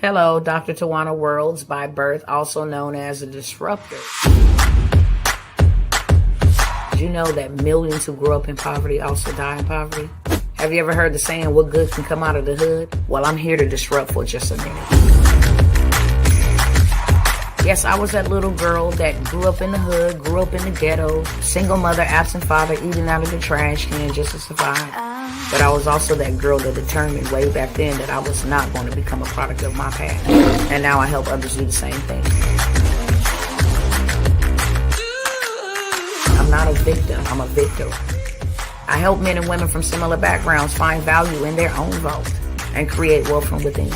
Hello, Dr. Tawana Worlds by birth, also known as a disruptor. Did you know that millions who grew up in poverty also die in poverty? Have you ever heard the saying, what good can come out of the hood? Well, I'm here to disrupt for just a minute. Yes, I was that little girl that grew up in the hood, grew up in the ghetto, single mother, absent father, eating out of the trash can just to survive. But I was also that girl that determined way back then that I was not going to become a product of my past. And now I help others do the same thing. I'm not a victim, I'm a victor. I help men and women from similar backgrounds find value in their own vote and create wealth from within.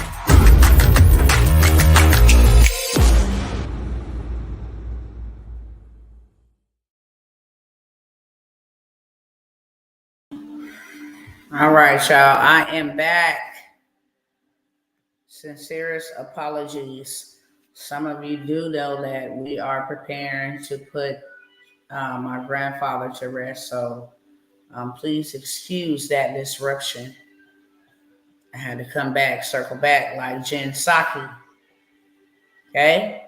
All right, y'all, I am back. Sincerest apologies. Some of you do know that we are preparing to put my grandfather to rest, so please excuse that disruption. I had to come back, circle back like Jen Psaki. Okay?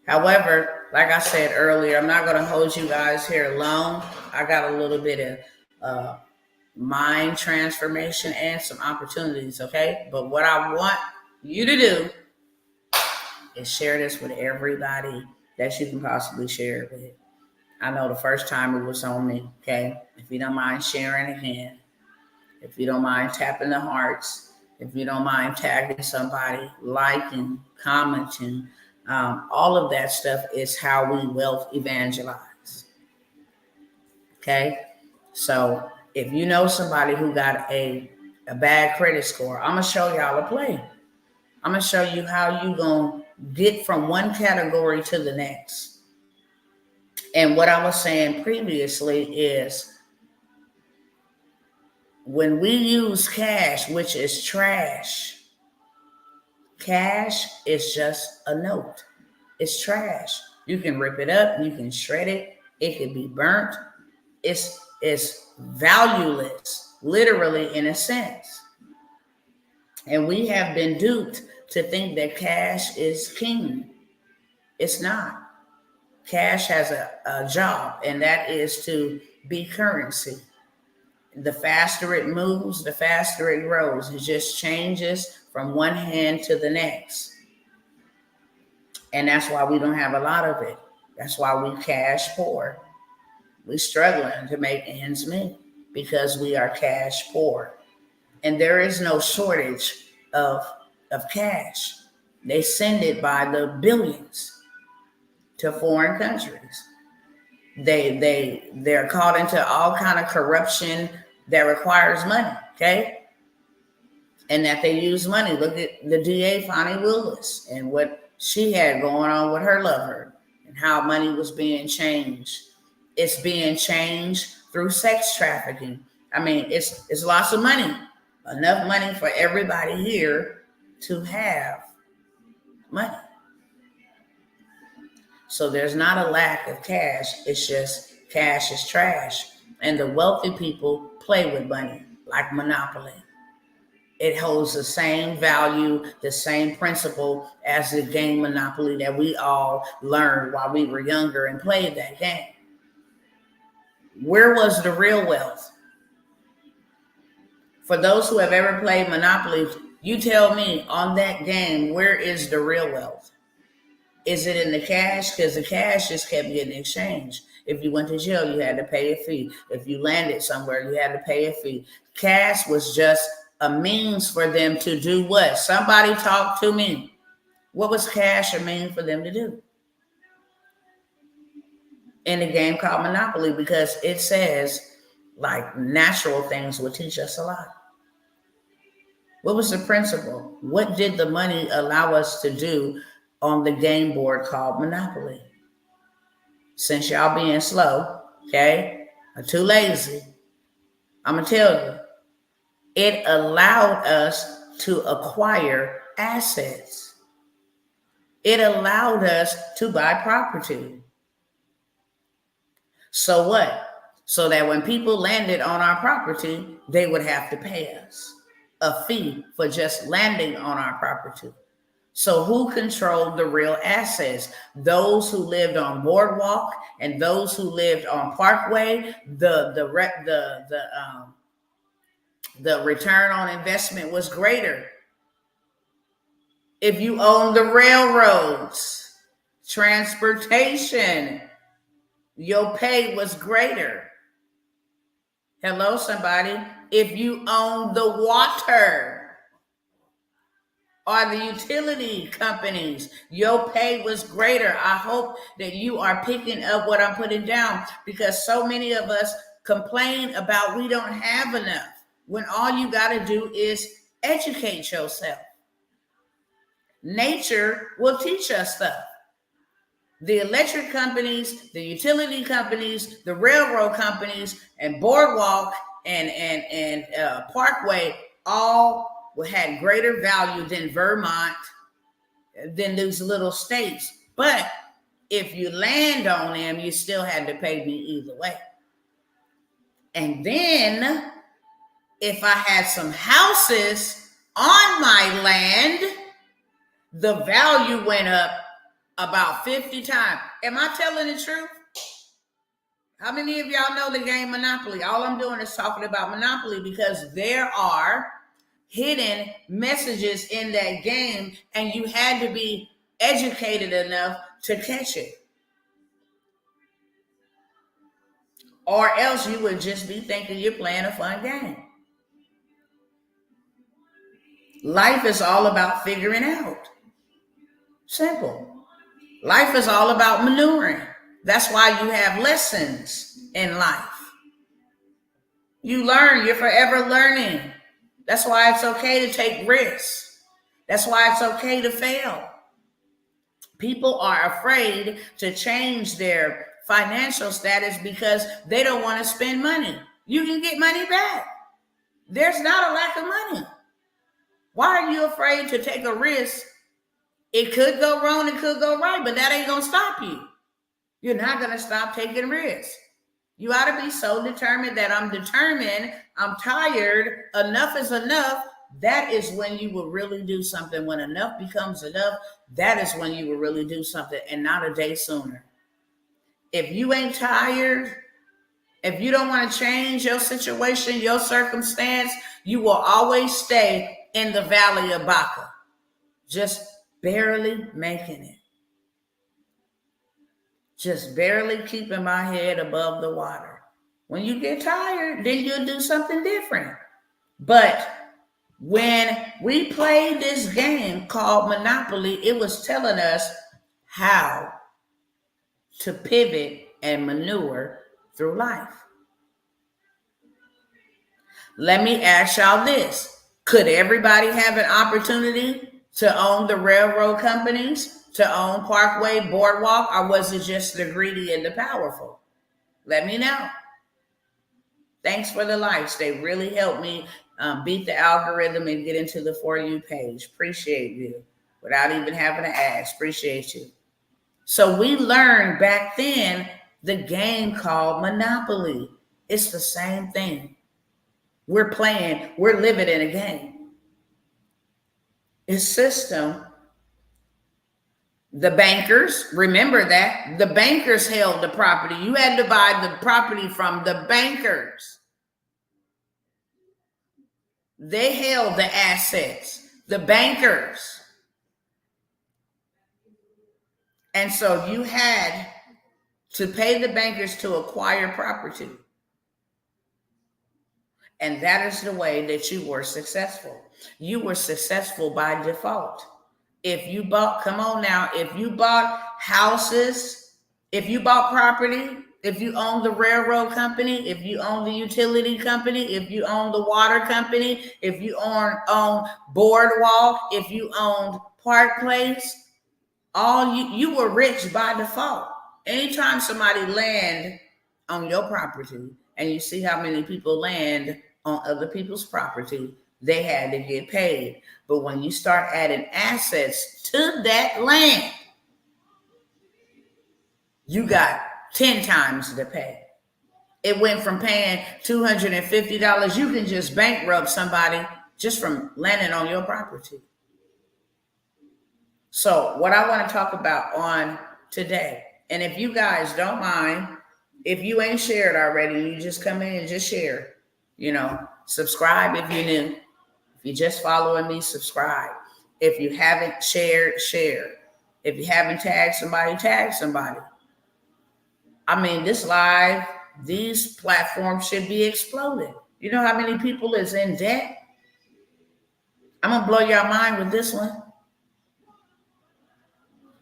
However, like I said earlier, I'm not going to hold you guys here long. I got a little bit of mind transformation and some opportunities, okay? But what I want you to do is share this with everybody that you can possibly share it with. I know the first time it was on me, okay? If you don't mind sharing again, if you don't mind tapping the hearts, if you don't mind tagging somebody, liking, commenting, all of that stuff is how we wealth evangelize, okay? So if you know somebody who got a bad credit score, I'm going to show y'all a play. I'm going to show you how you going to get from one category to the next. And what I was saying previously is when we use cash, which is trash, cash is just a note. It's trash. You can rip it up. You can shred it. It could be burnt. It's valueless, literally, in a sense. And we have been duped to think that cash is king. It's not. Cash has a job, and that is to be currency. The faster it moves, the faster it grows. It just changes from one hand to the next. And that's why we don't have a lot of it. That's why we cash poor. We're struggling to make ends meet because we are cash poor. And there is no shortage of cash. They send it by the billions to foreign countries. They're caught into all kind of corruption that requires money, okay? And that they use money. Look at the DA, Fonnie Willis, and what she had going on with her lover and how money was being changed. It's being changed through sex trafficking. I mean, it's lots of money, enough money for everybody here to have money. So there's not a lack of cash. It's just cash is trash. And the wealthy people play with money like Monopoly. It holds the same value, the same principle as the game Monopoly that we all learned while we were younger and played that game. Where was the real wealth? For those who have ever played Monopoly, you tell me on that game, where is the real wealth? Is it in the cash? Because the cash just kept getting exchanged. If you went to jail, you had to pay a fee. If you landed somewhere, you had to pay a fee. Cash was just a means for them to do what? Somebody talk to me. What was cash a mean for them to do? In a game called Monopoly, because it says like natural things will teach us a lot. What was the principle? What did the money allow us to do on the game board called Monopoly? Since y'all being slow, okay, or too lazy, I'm going to tell you, it allowed us to acquire assets. It allowed us to buy property. So what? So that when people landed on our property, they would have to pay us a fee for just landing on our property. So who controlled the real assets? Those who lived on Boardwalk and those who lived on Parkway. The return on investment was greater. If you own the railroads, transportation, your pay was greater. Hello, somebody. If you own the water or the utility companies, your pay was greater. I hope that you are picking up what I'm putting down, because so many of us complain about we don't have enough, when all you got to do is educate yourself. Nature will teach us stuff. The electric companies, the utility companies, the railroad companies, and Boardwalk and Parkway all had greater value than Vermont, than these little states. But if you land on them, you still had to pay me either way. And then if I had some houses on my land, the value went up about 50 times. Am I telling the truth? How many of y'all know the game Monopoly? All I'm doing is talking about Monopoly, because there are hidden messages in that game, and you had to be educated enough to catch it. Or else you would just be thinking you're playing a fun game. Life is all about figuring out. Simple. Life is all about maneuvering. That's why you have lessons in life. You learn, you're forever learning. That's why it's okay to take risks. That's why it's okay to fail. People are afraid to change their financial status because they don't want to spend money. You can get money back. There's not a lack of money. Why are you afraid to take a risk? It could go wrong, it could go right, but that ain't going to stop you. You're not going to stop taking risks. You ought to be so determined that I'm determined, I'm tired, enough is enough. That is when you will really do something. When enough becomes enough, that is when you will really do something, and not a day sooner. If you ain't tired, if you don't want to change your situation, your circumstance, you will always stay in the valley of Baca, just barely making it. Just barely keeping my head above the water. When you get tired, then you'll do something different. But when we played this game called Monopoly, it was telling us how to pivot and maneuver through life. Let me ask y'all this. Could everybody have an opportunity to own the railroad companies, to own Parkway, Boardwalk, or was it just the greedy and the powerful? Let me know. Thanks for the likes. They really helped me beat the algorithm and get into the For You page. Appreciate you. Without even having to ask. Appreciate you. So we learned back then the game called Monopoly. It's the same thing. We're playing, we're living in a game. It's system. The bankers, remember that, the bankers held the property. You had to buy the property from the bankers. They held the assets, the bankers. And so you had to pay the bankers to acquire property. And that is the way that you were successful. You were successful by default. If you bought, come on now, if you bought houses, if you bought property, if you own the railroad company, if you own the utility company, if you own the water company, if you own Boardwalk, if you owned Park Place, you were rich by default. Anytime somebody land on your property, and you see how many people land on other people's property, they had to get paid. But when you start adding assets to that land, you got 10 times the pay. It went from paying $250. You can just bankrupt somebody just from landing on your property. So what I want to talk about on today, and if you guys don't mind, if you ain't shared already, you just come in and just share. Subscribe if you're new. If you're just following me, subscribe. If you haven't shared, share. If you haven't tagged somebody, tag somebody. I mean, these platforms should be exploding. You know how many people is in debt? I'm going to blow your mind with this one.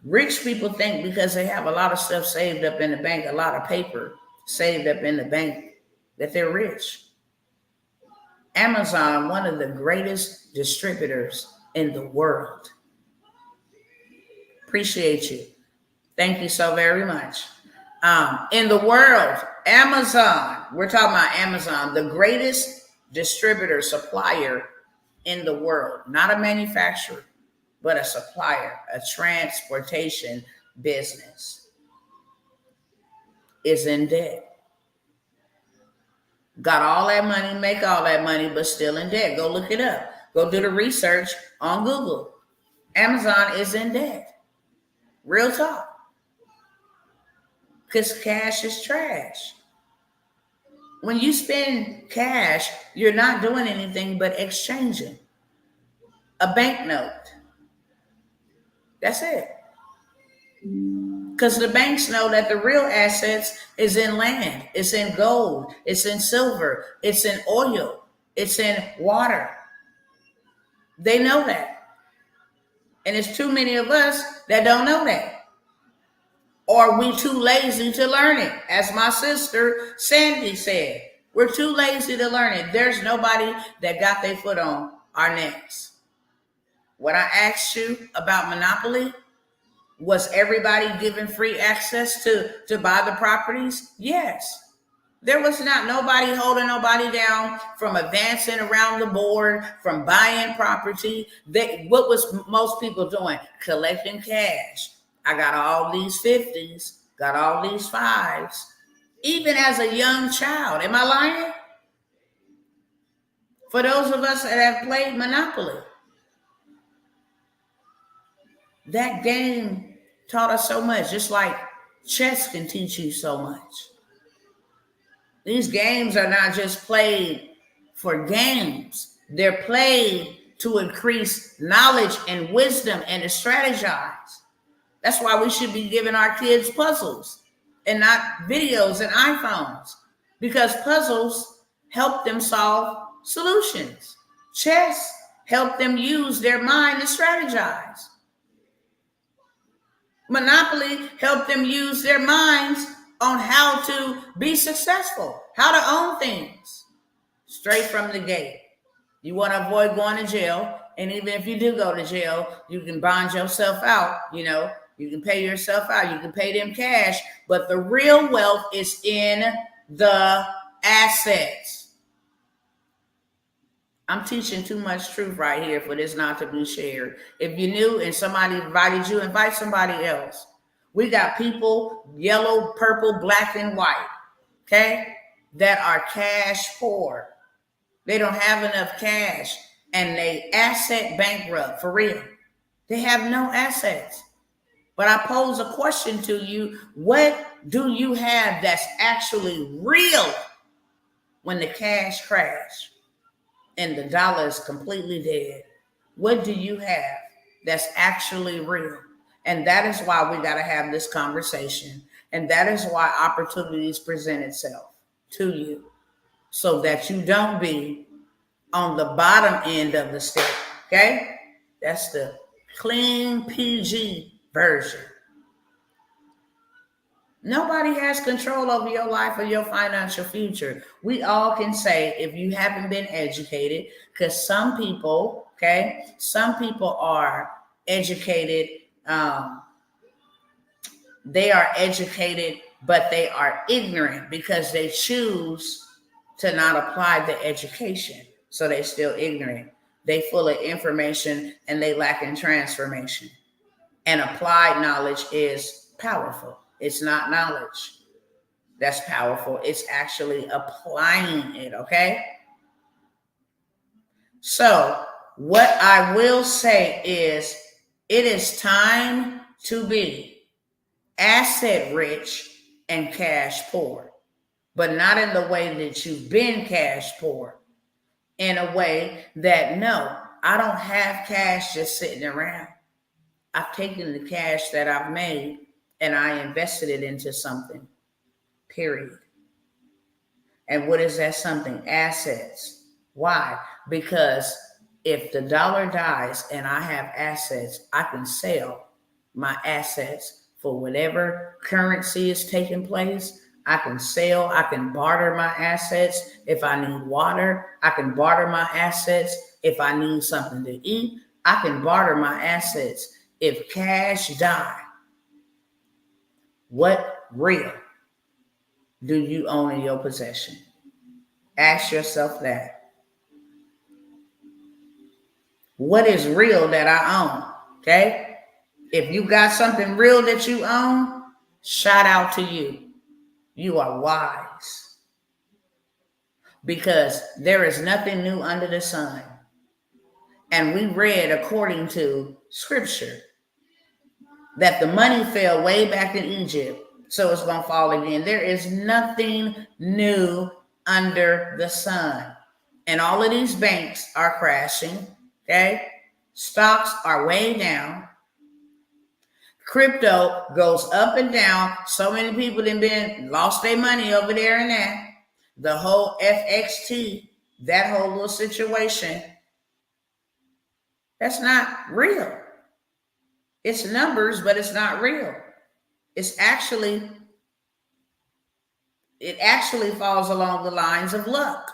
Rich people think because they have a lot of stuff saved up in the bank, a lot of paper saved up in the bank, that they're rich. Amazon, one of the greatest distributors in the world. Appreciate you. Thank you so very much. In the world, Amazon, we're talking about Amazon, the greatest distributor, supplier in the world, not a manufacturer, but a supplier, a transportation business, is in debt. Got all that money, make all that money, but still in debt. Go look it up. Go do the research on Google. Amazon is in debt. Real talk. Because cash is trash. When you spend cash, you're not doing anything but exchanging a banknote. That's it. Because the banks know that the real assets is in land, it's in gold, it's in silver, it's in oil, it's in water. They know that. And it's too many of us that don't know that. Or we too lazy to learn it. As my sister Sandy said, we're too lazy to learn it. There's nobody that got their foot on our necks. When I asked you about Monopoly, was everybody given free access to buy the properties? Yes. There was not nobody holding nobody down from advancing around the board, from buying property. What was most people doing? Collecting cash. I got all these 50s, got all these 5s. Even as a young child. Am I lying? For those of us that have played Monopoly, that game taught us so much, just like chess can teach you so much. These games are not just played for games. They're played to increase knowledge and wisdom and to strategize. That's why we should be giving our kids puzzles and not videos and iPhones, because puzzles help them solve solutions. Chess help them use their mind to strategize. Monopoly help them use their minds on how to be successful, how to own things straight from the gate. You want to avoid going to jail. And even if you do go to jail, you can bond yourself out. You can pay yourself out. You can pay them cash. But the real wealth is in the assets. I'm teaching too much truth right here for this not to be shared. If you're new and somebody invited you, invite somebody else. We got people, yellow, purple, black, and white, okay, that are cash poor. They don't have enough cash, and they asset bankrupt, for real. They have no assets. But I pose a question to you. What do you have that's actually real when the cash crash and the dollar is completely dead? What do you have that's actually real? And that is why we got to have this conversation. And that is why opportunities present itself to you, so that you don't be on the bottom end of the stick. Okay? That's the clean PG version. Nobody has control over your life or your financial future. We all can say, if you haven't been educated, because some people are educated. They are educated, but they are ignorant because they choose to not apply the education. So they're still ignorant. They full of information and they lack in transformation. And applied knowledge is powerful. It's not knowledge that's powerful. It's actually applying it, okay? So what I will say is, It is time to be asset rich and cash poor, but not in the way that you've been cash poor, in a way that, no, I don't have cash just sitting around. I've taken the cash that I've made and I invested it into something, period. And what is that something? Assets. Why? Because if the dollar dies and I have assets, I can sell my assets for whatever currency is taking place. I can sell, I can barter my assets. If I need water, I can barter my assets. If I need something to eat, I can barter my assets. If cash die, what real do you own in your possession? Ask yourself that. What is real that I own? Okay? If you got something real that you own, shout out to you. You are wise. Because there is nothing new under the sun. And we read according to scripture that the money fell way back in Egypt, so it's going to fall again. There is nothing new under the sun. And all of these banks are crashing, okay? Stocks are way down. Crypto goes up and down. So many people have lost their money over there and that. The whole FXT, that whole little situation, that's not real. It's numbers, but it's not real. It actually falls along the lines of luck.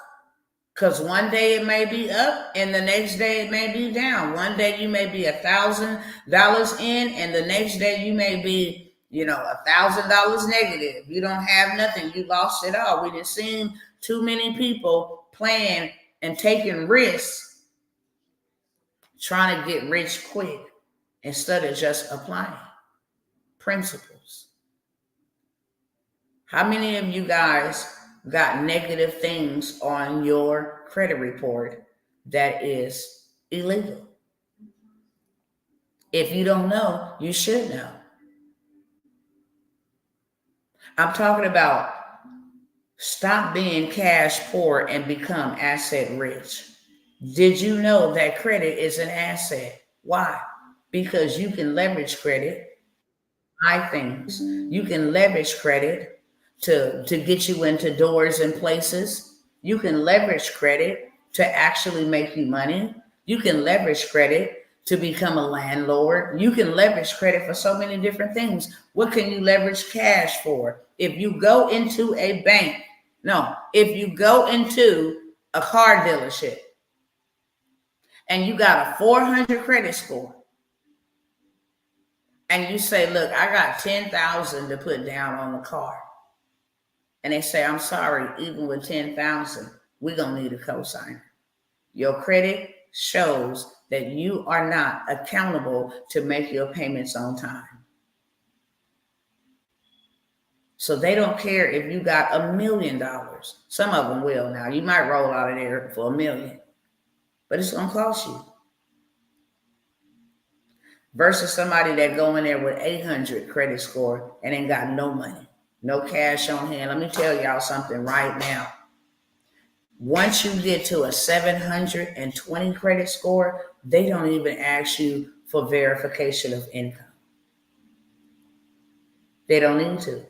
Because one day it may be up and the next day it may be down. One day you may be $1,000 in and the next day you may be, $1,000 negative. You don't have nothing. You lost it all. We've seen too many people playing and taking risks, trying to get rich quick instead of just applying principles. How many of you guys got negative things on your credit report that is illegal? If you don't know, you should know. I'm talking about stop being cash poor and become asset rich. Did you know that credit is an asset? Why? Because you can leverage credit. Buy things. You can leverage credit to get you into doors and places. You can leverage credit to actually make you money. You can leverage credit to become a landlord. You can leverage credit for so many different things. What can you leverage cash for? If you go into a bank, if you go into a car dealership and you got a 400 credit score, and you say, look, I got $10,000 to put down on the car. And they say, I'm sorry, even with $10,000, we're going to need a cosigner. Your credit shows that you are not accountable to make your payments on time. So they don't care if you got $1 million. Some of them will now. You might roll out of there for $1 million, but it's going to cost you. Versus somebody that go in there with 800 credit score and ain't got no money, no cash on hand. Let me tell y'all something right now. Once you get to a 720 credit score, they don't even ask you for verification of income. They don't need to.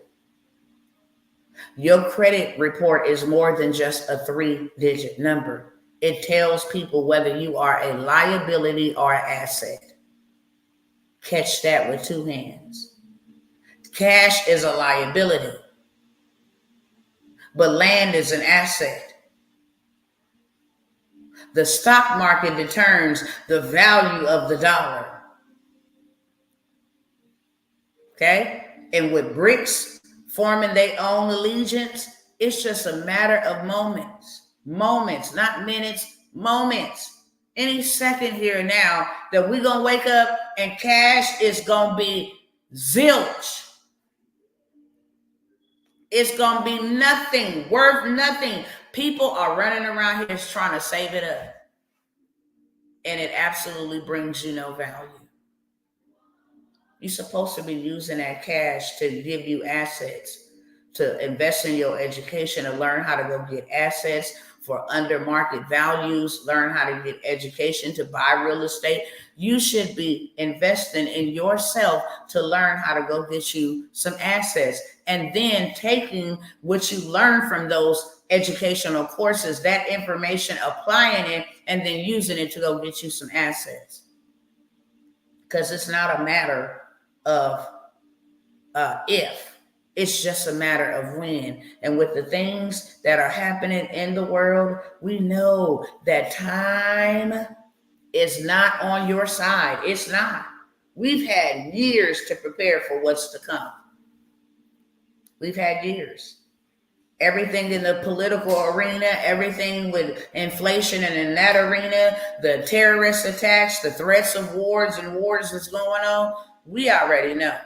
Your credit report is more than just a 3-digit number. It tells people whether you are a liability or an asset. Catch that with 2 hands. Cash is a liability, but land is an asset. The stock market determines the value of the dollar. Okay? And with BRICS forming their own allegiance, it's just a matter of moments. Moments, not minutes, moments. Any second here now that we're going to wake up and cash is going to be zilch. It's going to be nothing, worth nothing. People are running around here just trying to save it up. And it absolutely brings you no value. You're supposed to be using that cash to give you assets, to invest in your education, to learn how to go get assets for under market values, learn how to get education to buy real estate. You should be investing in yourself to learn how to go get you some assets, and then taking what you learn from those educational courses, that information, applying it, and then using it to go get you some assets. Because it's not a matter of if, it's just a matter of when. And with the things that are happening in the world, we know that time is not on your side. It's not. We've had years to prepare for what's to come. We've had years. Everything in the political arena, everything with inflation and in that arena, the terrorist attacks, the threats of wars that's going on, we already know.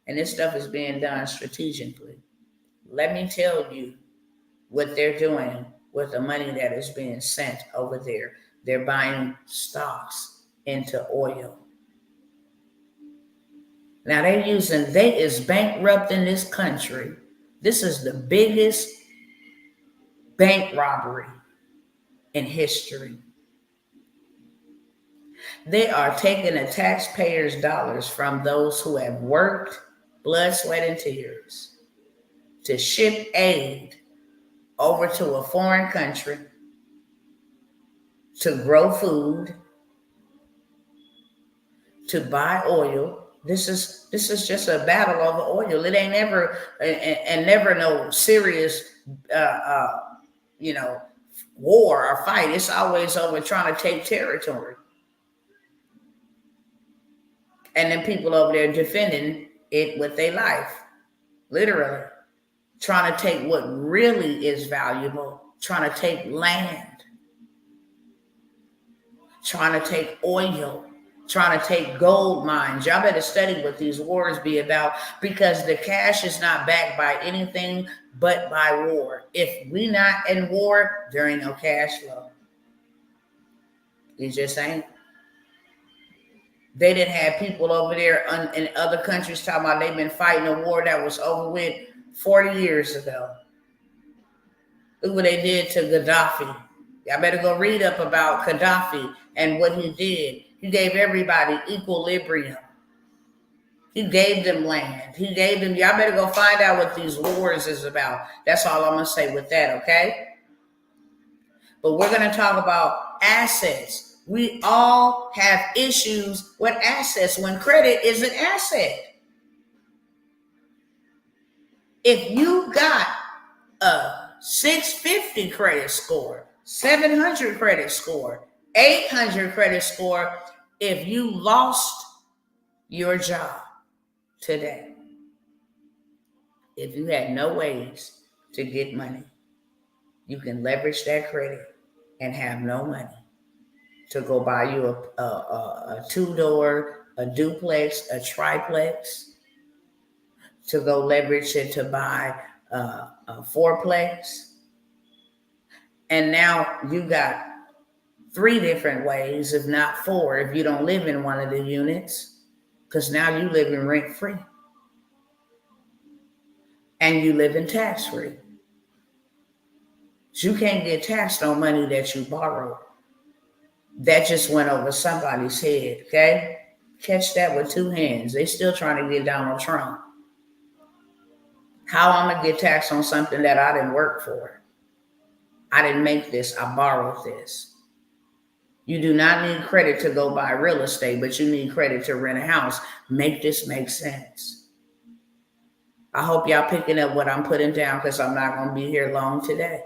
And this stuff is being done strategically. Let me tell you what they're doing with the money that is being sent over there. They're buying stocks into oil. Now they is bankrupting this country. This is the biggest bank robbery in history. They are taking the taxpayers' dollars from those who have worked, blood, sweat, and tears to ship aid over to a foreign country to grow food, to buy oil. This is just a battle over oil. It ain't never never no serious war or fight. It's always over trying to take territory. And then people over there defending it with their life. Literally. Trying to take what really is valuable. Trying to take land. Trying to take oil. Trying to take gold mines. Y'all better study what these wars be about, because the cash is not backed by anything but by war. If we not in war, there ain't no cash flow. You just ain't. They didn't have people over there in other countries talking about they've been fighting a war that was over with 40 years ago. Look what they did to Gaddafi. Y'all better go read up about Gaddafi and what he did. He gave everybody equilibrium. He gave them land. He gave them, y'all better go find out what these wars is about. That's all I'm going to say with that, okay? But we're going to talk about assets. We all have issues with assets when credit is an asset. If you got a 650 credit score, 700 credit score, 800 credit score, if you lost your job today, if you had no ways to get money, you can leverage that credit and have no money to go buy you a two-door, a duplex, a triplex, to go leverage it to buy a fourplex. And now you got 3 different ways, if not 4, if you don't live in one of the units, because now you live in rent-free. And you live in tax-free. So you can't get taxed on money that you borrowed. That just went over somebody's head, okay? Catch that with 2 hands. They still trying to get Donald Trump. How I'm going to get taxed on something that I didn't work for? I didn't make this. I borrowed this. You do not need credit to go buy real estate, but you need credit to rent a house. Make this make sense. I hope y'all picking up what I'm putting down, because I'm not going to be here long today.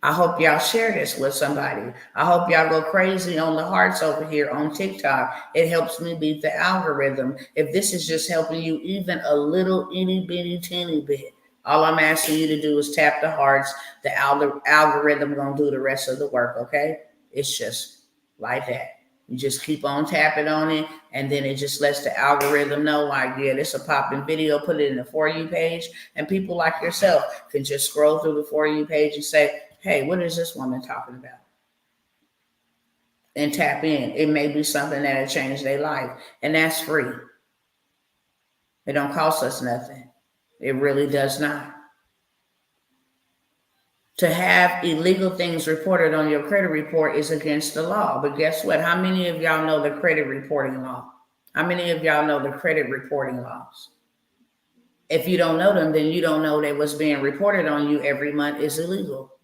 I hope y'all share this with somebody. I hope y'all go crazy on the hearts over here on TikTok. It helps me beat the algorithm. If this is just helping you even a little itty bitty teeny bit, all I'm asking you to do is tap the hearts. The algorithm gonna do the rest of the work, okay? It's just like that. You just keep on tapping on it, and then it just lets the algorithm know, like, yeah, this is a popping video, put it in the For You page, and people like yourself can just scroll through the For You page and say, hey, what is this woman talking about? and tap in. It may be something that'll change their life, and that's free. It don't cost us nothing. It really does not. To have illegal things reported on your credit report is against the law. But guess what? How many of y'all know the credit reporting law? How many of y'all know the credit reporting laws? If you don't know them, then you don't know that what's being reported on you every month is illegal.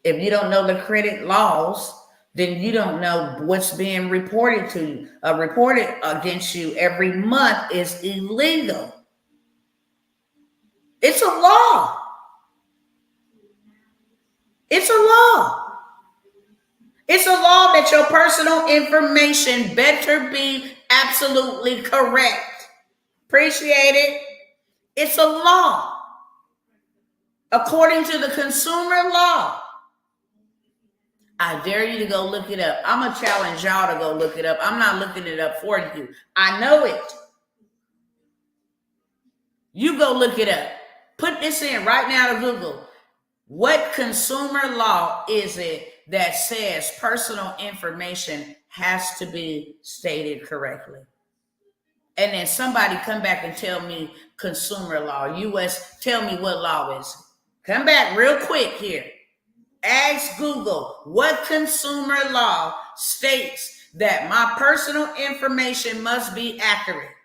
If you don't know the credit laws, then you don't know what's being reported to you. Reported against you every month is illegal. It's a law. It's a law. It's a law that your personal information better be absolutely correct. Appreciate it. It's a law. According to the consumer law. I dare you to go look it up. I'm going to challenge y'all to go look it up. I'm not looking it up for you. I know it. You go look it up. Put this in right now to Google. What consumer law is it that says personal information has to be stated correctly? And then somebody come back and tell me consumer law, US, tell me what law is it. Come back real quick here. Ask Google, what consumer law states that my personal information must be accurate?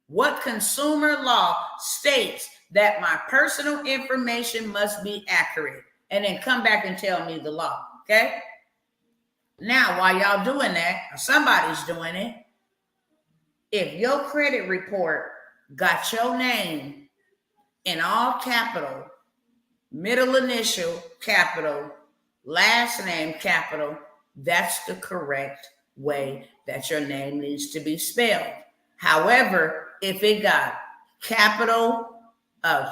What consumer law states that my personal information must be accurate? And then come back and tell me the law, okay? Now, while y'all doing that, or somebody's doing it, if your credit report got your name in all capital, middle initial capital, last name capital, that's the correct way that your name needs to be spelled. However, if it got capital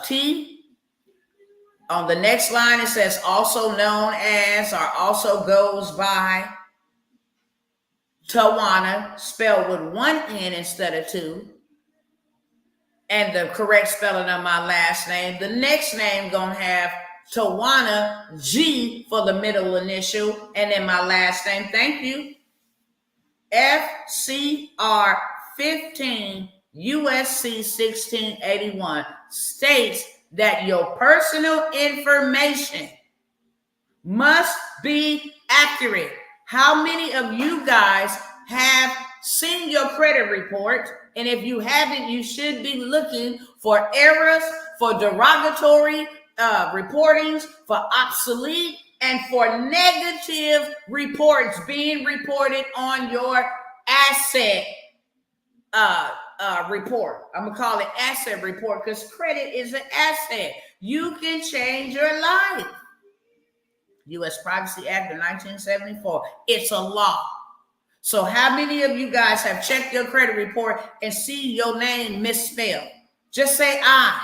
T, on the next line it says also known as or also goes by Tawana, spelled with one N instead of two, and the correct spelling of my last name, the next name gonna have Tawana G for the middle initial, and then my last name, thank you, FCR 15 USC 1681 states that your personal information must be accurate. How many of you guys have seen your credit report? And if you haven't, you should be looking for errors, for derogatory reportings, for obsolete, and for negative reports being reported on your asset report. I'm gonna call it asset report because credit is an asset. You can change your life. U.S. Privacy Act of 1974. It's a law. So how many of you guys have checked your credit report and see your name misspelled? Just say I.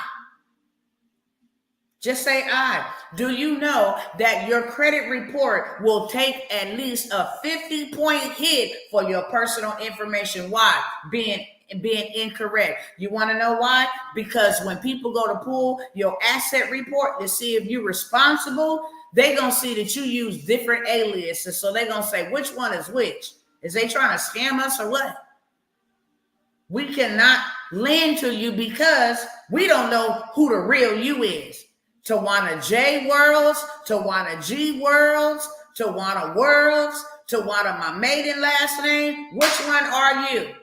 Just say I. Do you know that your credit report will take at least a 50-point hit for your personal information? Why? Being incorrect. You want to know why? Because when people go to pull your asset report to see if you're responsible, they're going to see that you use different aliases. So they're going to say, which one is which? Is they trying to scam us or what? We cannot lend to you because we don't know who the real you is. Tawana J Worlds, Tawana G Worlds, Tawana Worlds, Tawana my maiden last name. Which one are you?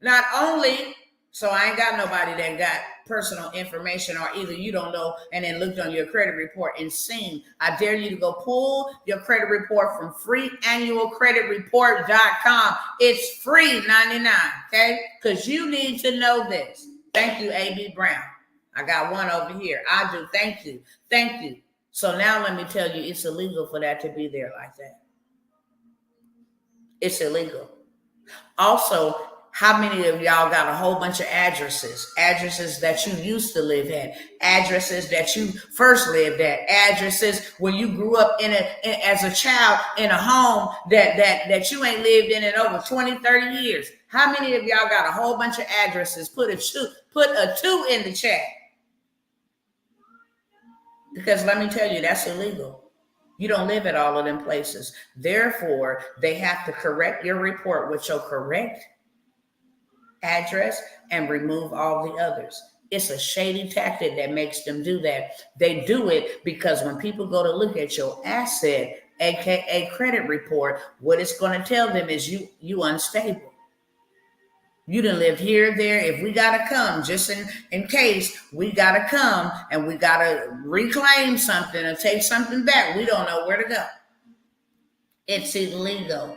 Not only, so I ain't got nobody that got personal information, or either you don't know and then looked on your credit report and seen. I dare you to go pull your credit report from freeannualcreditreport.com. It's free 99, okay? Because you need to know this. Thank you, A.B. Brown. I got one over here. I do. Thank you. Thank you. So now let me tell you, it's illegal for that to be there like that. It's illegal. Also, how many of y'all got a whole bunch of addresses that you used to live at, addresses that you first lived at, addresses where you grew up as a child in a home that you ain't lived in over 20, 30 years? How many of y'all got a whole bunch of addresses? Put a two in the chat. Because let me tell you, that's illegal. You don't live at all of them places. Therefore, they have to correct your report with your correct address and remove all the others. It's a shady tactic that makes them do that. They do it because when people go to look at your asset, aka credit report, what it's going to tell them is you unstable. You done live here, there. If we gotta come, just in case we gotta come and we gotta reclaim something or take something back, we don't know where to go. It's illegal.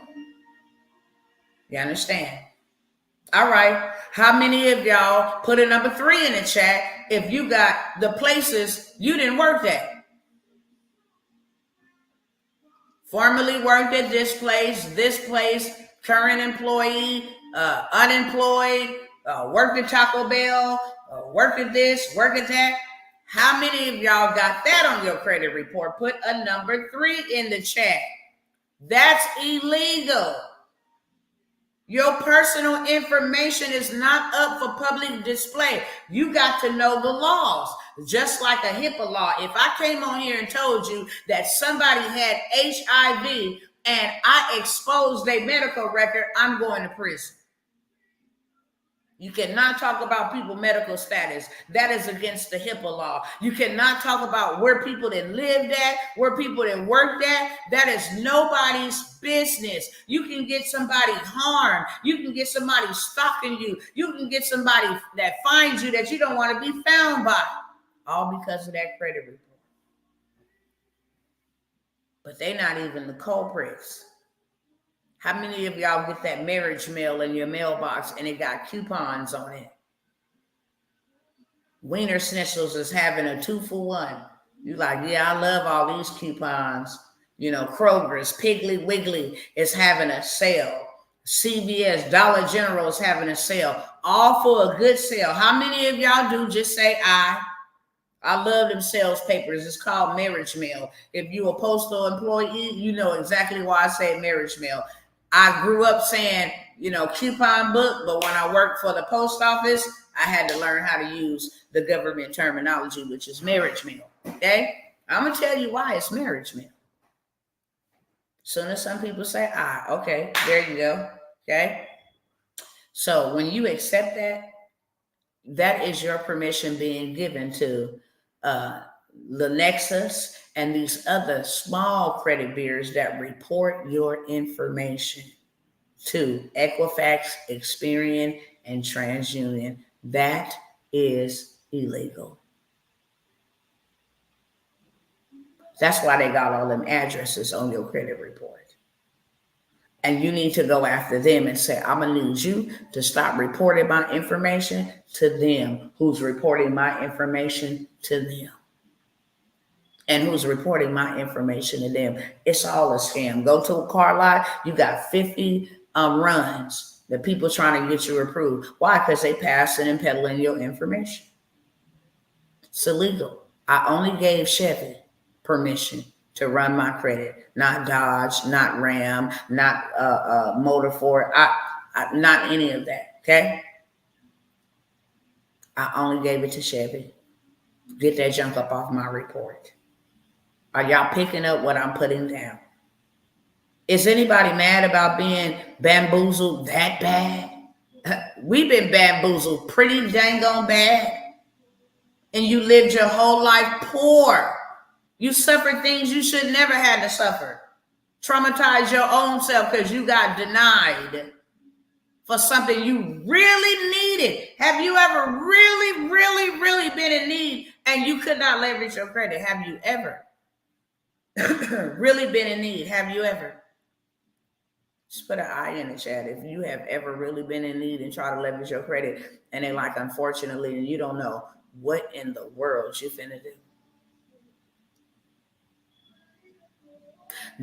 You understand? All right. How many of y'all put a number 3 in the chat if you got the places you didn't work at? Formerly worked at this place, current employee, unemployed, worked at Taco Bell, worked at this, worked at that. How many of y'all got that on your credit report? Put a number 3 in the chat. That's illegal. Your personal information is not up for public display. You got to know the laws, just like a HIPAA law. If I came on here and told you that somebody had HIV and I exposed their medical record, I'm going to prison. You cannot talk about people's medical status. That is against the HIPAA law. You cannot talk about where people that lived at, where people that worked at. That is nobody's business. You can get somebody harmed. You can get somebody stalking you. You can get somebody that finds you that you don't want to be found by. All because of that credit report. But they're not even the culprits. How many of y'all get that marriage mail in your mailbox and it got coupons on it? Wiener Schnitzels is having a 2-for-1. You're like, yeah, I love all these coupons. You know, Kroger's, Piggly Wiggly is having a sale. CVS, Dollar General is having a sale. All for a good sale. How many of y'all do just say I love them sales papers. It's called marriage mail. If you're a postal employee, you know exactly why I say marriage mail. I grew up saying, you know, coupon book, but when I worked for the post office, I had to learn how to use the government terminology, which is marriage mail. Okay? I'm going to tell you why it's marriage mail. Soon as some people say, okay, there you go. Okay? So when you accept that, that is your permission being given to the Nexus and these other small credit bureaus that report your information to Equifax, Experian, and TransUnion. That is illegal. That's why they got all them addresses on your credit report. And you need to go after them and say, I'm going to need you to stop reporting my information to them who's reporting my information to them. And who's reporting my information to them. It's all a scam. Go to a car lot, you got 50 runs. The people trying to get you approved. Why? Because they passing and peddling your information. It's illegal. I only gave Chevy permission to run my credit, not Dodge, not Ram, not Motor Ford, not any of that, okay? I only gave it to Chevy. Get that junk up off my report. Are y'all picking up what I'm putting down? Is anybody mad about being bamboozled that bad? We've been bamboozled pretty dang on bad. And you lived your whole life poor. You suffered things you should never had to suffer. Traumatize your own self because you got denied for something you really needed. Have you ever really been in need and you could not leverage your credit? Have you ever really been in need? Have you ever? Just put an I in the chat if you have ever really been in need and try to leverage your credit and they like, unfortunately, and you don't know what in the world you finna do.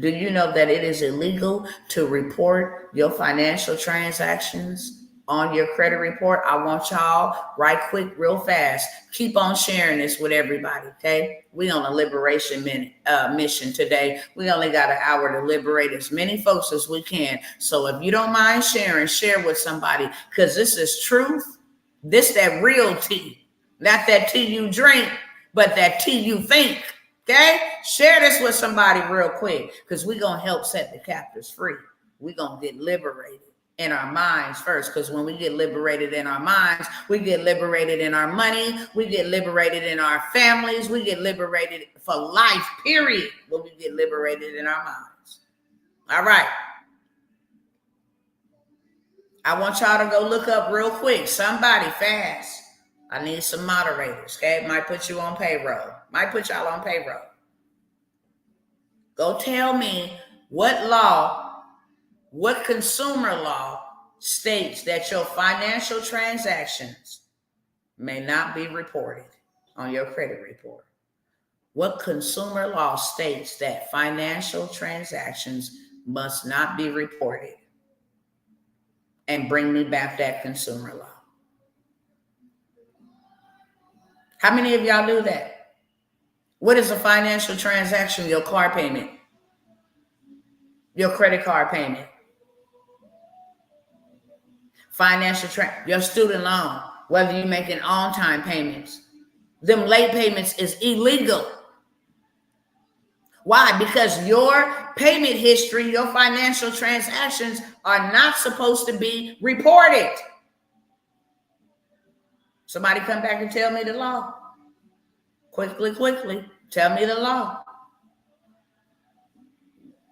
Do you know that it is illegal to report your financial transactions on your credit report? I want y'all right quick, real fast. Keep on sharing this with everybody, okay? We on a liberation mission today. We only got an hour to liberate as many folks as we can. So if you don't mind sharing, share with somebody because this is truth. This that real tea. Not that tea you drink, but that tea you think, okay? Share this with somebody real quick, because we're going to help set the captives free. We're going to get liberated in our minds first, because when we get liberated in our minds, we get liberated in our money, we get liberated in our families, we get liberated for life, period, when we get liberated in our minds. All right. I want y'all to go look up real quick. Somebody fast. I need some moderators, okay? Might put you on payroll. Might put y'all on payroll. Go tell me what law, what consumer law states that your financial transactions may not be reported on your credit report. What consumer law states that financial transactions must not be reported? And bring me back that consumer law. How many of y'all do that? What is a financial transaction? Your car payment, your credit card payment, your student loan, whether you're making on-time payments. Them late payments is illegal. Why? Because your payment history, your financial transactions are not supposed to be reported. Somebody come back and tell me the law. Quickly, tell me the law.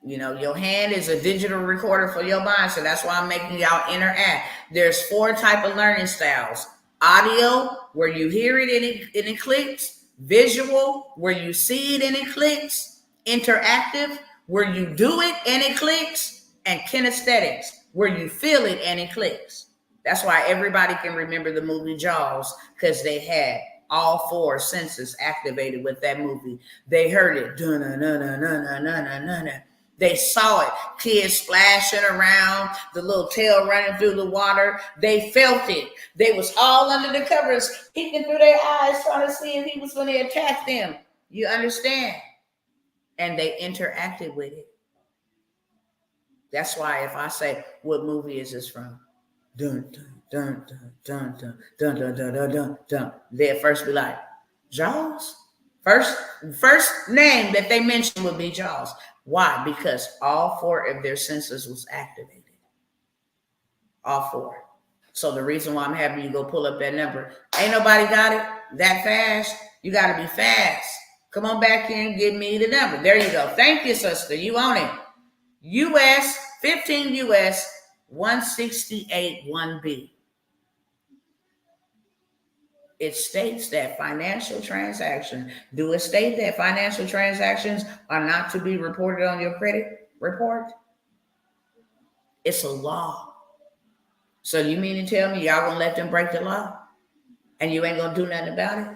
You know, your hand is a digital recorder for your mind, so that's why I'm making y'all interact. There's 4 types of learning styles. Audio, where you hear it and it clicks. Visual, where you see it and it clicks. Interactive, where you do it and it clicks. And kinesthetics, where you feel it and it clicks. That's why everybody can remember the movie Jaws, because they had all 4 senses activated with that movie. They heard it. They saw it. Kids splashing around, the little tail running through the water. They felt it. They was all under the covers, peeking through their eyes, trying to see if he was going to attack them. You understand? And they interacted with it. That's why if I say, what movie is this from? Dun, dun, dun, dun, dun, dun, dun, dun, dun, dun, dun. They'd first be like, Jaws? First name that they mentioned would be Jaws. Why? Because all 4 of their senses was activated. All 4. So the reason why I'm having you go pull up that number, ain't nobody got it that fast. You got to be fast. Come on back here and give me the number. There you go. Thank you, sister. You own it. US, 15 US, 168 1B. It states that financial transactions, do it state that financial transactions are not to be reported on your credit report? It's a law. So you mean to tell me y'all gonna let them break the law and you ain't gonna do nothing about it?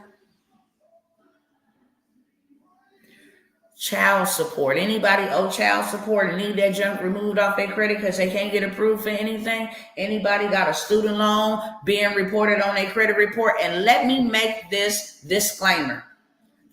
Child support. Anybody owe child support and need that junk removed off their credit because they can't get approved for anything? Anybody got a student loan being reported on their credit report? And let me make this disclaimer.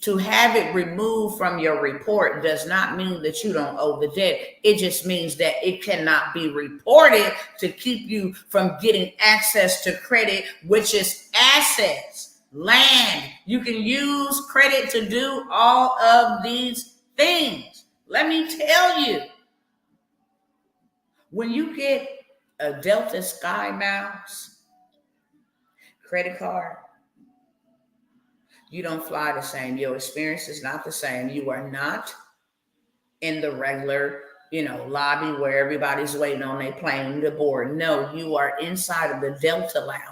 To have it removed from your report does not mean that you don't owe the debt. It just means that it cannot be reported to keep you from getting access to credit, which is assets, land. You can use credit to do all of these things. Let me tell you, when you get a Delta Sky Miles credit card, you don't fly the same. Your experience is not the same. You are not in the regular, lobby where everybody's waiting on their plane to board. No, you are inside of the Delta Lounge.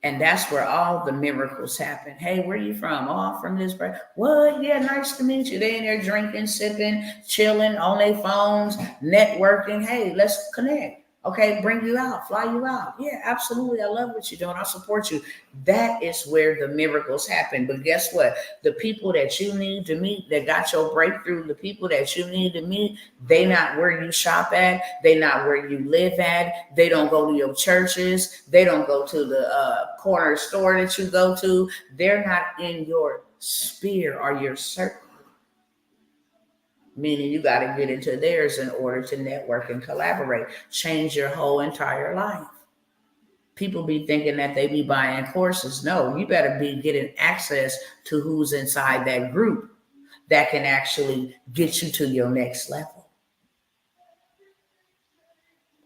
And that's where all the miracles happen. Hey, where are you from? Oh, I'm from this place. What? Yeah, nice to meet you. They in there drinking, sipping, chilling on their phones, networking. Hey, let's connect. Okay, bring you out, fly you out. Yeah, absolutely. I love what you're doing. I support you. That is where the miracles happen. But guess what? The people that you need to meet that got your breakthrough, the people that you need to meet, they not where you shop at. They not where you live at. They don't go to your churches. They don't go to the corner store that you go to. They're not in your sphere or your circle. Meaning you got to get into theirs in order to network and collaborate, change your whole entire life. People be thinking that they be buying courses. No, you better be getting access to who's inside that group. that can actually get you to your next level.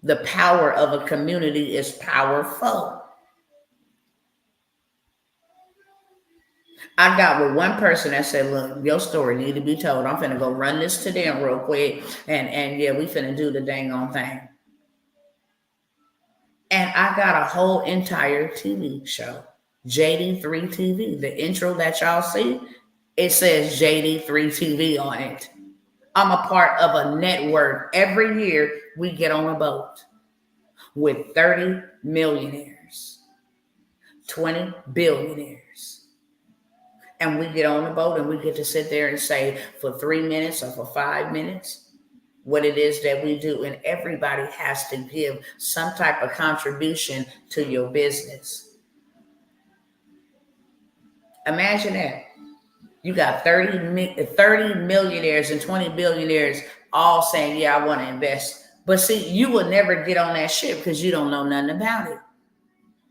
The power of a community is powerful. I got with one person that said, look, your story need to be told. I'm finna go run this to them real quick. And yeah, we finna do the dang on thing. And I got a whole entire TV show, JD3 TV. The intro that y'all see, it says JD3 TV on it. I'm a part of a network. Every year we get on a boat with 30 millionaires, 20 billionaires. And we get on the boat and we get to sit there and say for 3 minutes or for 5 minutes what it is that we do. And everybody has to give some type of contribution to your business. Imagine that. You got 30 millionaires and 20 billionaires all saying, yeah, I want to invest. But see, you will never get on that ship because you don't know nothing about it.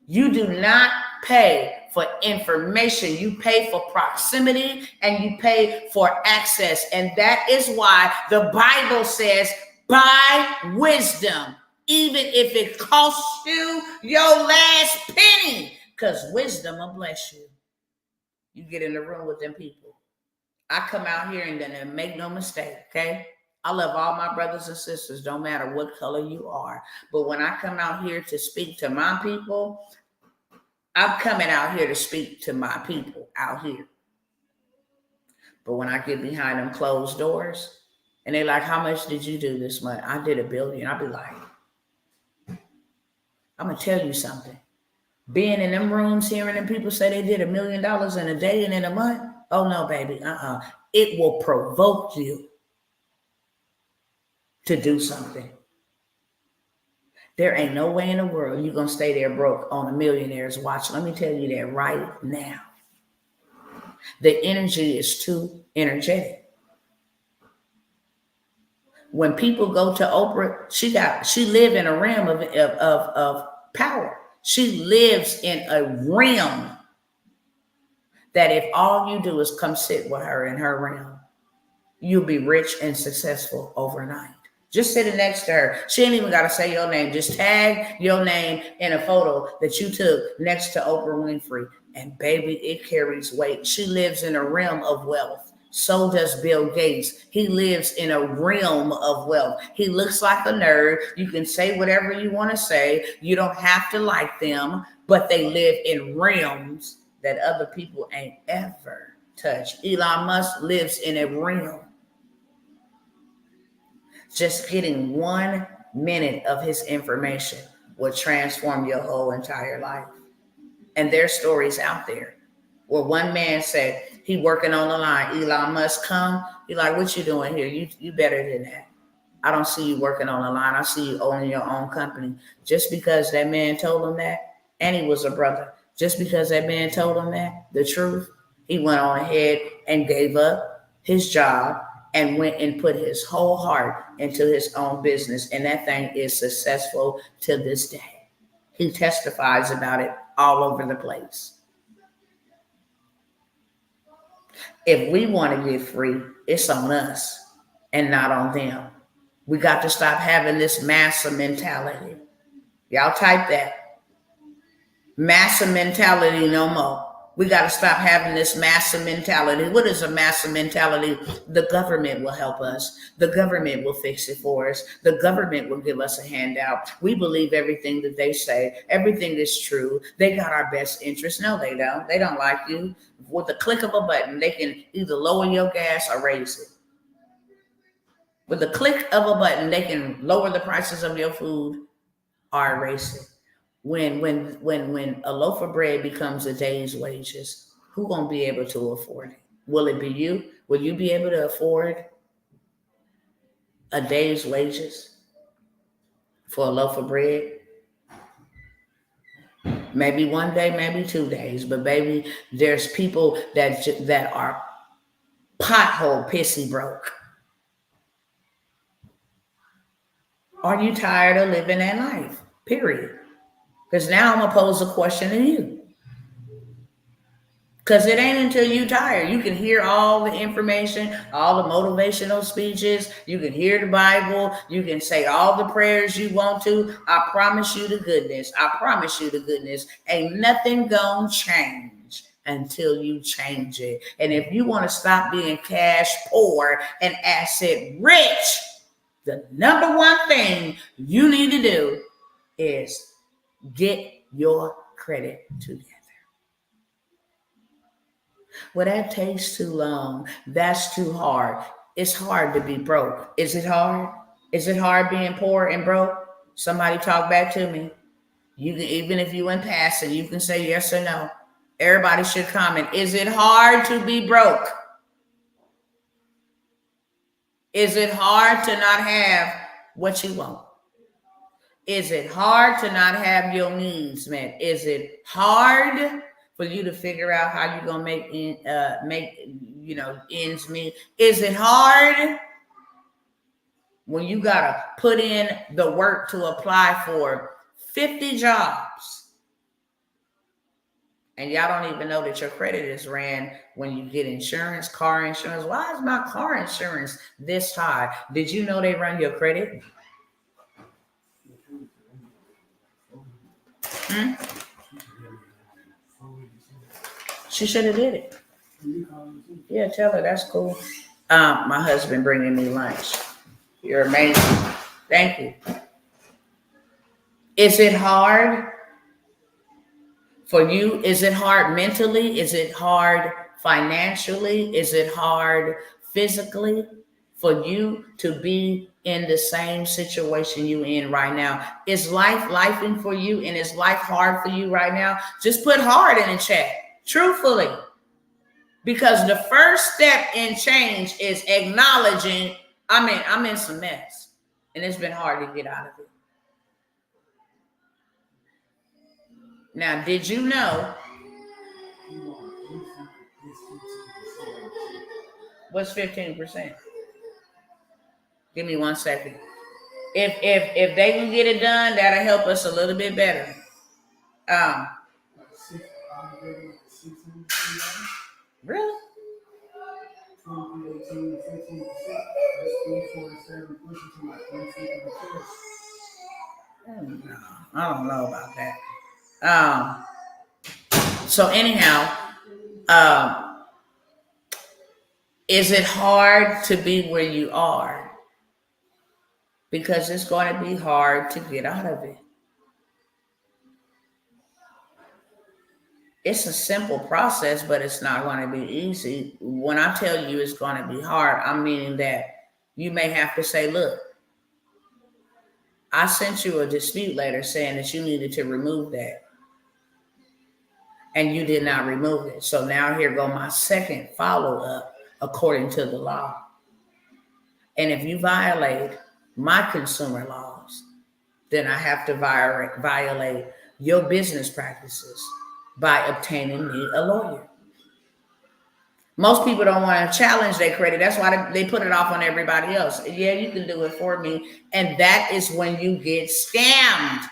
You do not pay for information. You pay for proximity and you pay for access. And that is why the Bible says, buy wisdom, even if it costs you your last penny, because wisdom will bless you. You get in the room with them people. I come out here and then make no mistake, okay? I love all my brothers and sisters, don't matter what color you are. But when I come out here to speak to my people, I'm coming out here to speak to my people out here. But when I get behind them closed doors and they're like, how much did you do this month? I did $1 billion. I'll be like, I'm going to tell you something. Being in them rooms, hearing them people say they did $1 million in a day and in a month. Oh no, baby. It will provoke you to do something. There ain't no way in the world you're going to stay there broke on a millionaire's watch. Let me tell you that right now. The energy is too energetic. When people go to Oprah, she live in a realm of power. She lives in a realm that if all you do is come sit with her in her realm, you'll be rich and successful overnight. Just sitting next to her. She ain't even got to say your name. Just tag your name in a photo that you took next to Oprah Winfrey. And baby, it carries weight. She lives in a realm of wealth. So does Bill Gates. He lives in a realm of wealth. He looks like a nerd. You can say whatever you want to say. You don't have to like them, but they live in realms that other people ain't ever touched. Elon Musk lives in a realm. Just getting 1 minute of his information will transform your whole entire life. And there's stories out there where one man said he working on the line. Elon Musk come. He like, what you doing here? You better than that. I don't see you working on the line. I see you owning your own company. Just because that man told him that, and he was a brother, just because that man told him that, the truth, he went on ahead and gave up his job and went and put his whole heart into his own business. And that thing is successful to this day. He testifies about it all over the place. If we want to get free, it's on us and not on them. We got to stop having this massa mentality. Y'all type that. Massa mentality no more. We got to stop having this massa mentality. What is a massa mentality? The government will help us. The government will fix it for us. The government will give us a handout. We believe everything that they say. Everything is true. They got our best interest. No, they don't. They don't like you. With the click of a button, they can either lower your gas or raise it. With the click of a button, they can lower the prices of your food or raise it. When a loaf of bread becomes a day's wages, who gonna be able to afford it? Will it be you? Will you be able to afford a day's wages for a loaf of bread? Maybe one day, maybe 2 days, but baby, there's people that are pothole pissy broke. Are you tired of living that life? Period. Because now I'm going to pose a question to you. Because it ain't until you tired. You can hear all the information, all the motivational speeches. You can hear the Bible. You can say all the prayers you want to. I promise you the goodness. I promise you the goodness. Ain't nothing gonna change until you change it. And if you want to stop being cash poor and asset rich, the number one thing you need to do is get your credit together. Well, that takes too long. That's too hard. It's hard to be broke. Is it hard? Is it hard being poor and broke? Somebody talk back to me. You can, even if you in passing, you can say yes or no. Everybody should comment. Is it hard to be broke? Is it hard to not have what you want? Is it hard to not have your needs met? Is it hard for you to figure out how you're gonna make ends meet? Is it hard when you gotta put in the work to apply for 50 jobs and y'all don't even know that your credit is ran when you get insurance, car insurance? Why is my car insurance this high? Did you know they run your credit? She should have did it. Yeah, tell her that's cool. My husband bringing me lunch. You're amazing. Thank you. Is it hard for you? Is it hard mentally? Is it hard financially? Is it hard physically for you to be in the same situation you in right now? Is life lifing for you, and is life hard for you right now? Just put hard in the chat, truthfully. Because the first step in change is acknowledging, I'm in some mess. And it's been hard to get out of it. Now, did you know? What's 15%? Give me 1 second. If they can get it done, that'll help us a little bit better. Really? I don't know about that. So anyhow, is it hard to be where you are? Because it's going to be hard to get out of it. It's a simple process, but it's not going to be easy. When I tell you it's going to be hard, I'm meaning that you may have to say, look, I sent you a dispute letter saying that you needed to remove that. And you did not remove it. So now here go my second follow-up according to the law. And if you violate my consumer laws, then I have to violate your business practices by obtaining me a lawyer. Most people don't want to challenge their credit. That's why they put it off on everybody else. Yeah, you can do it for me. And that is when you get scammed.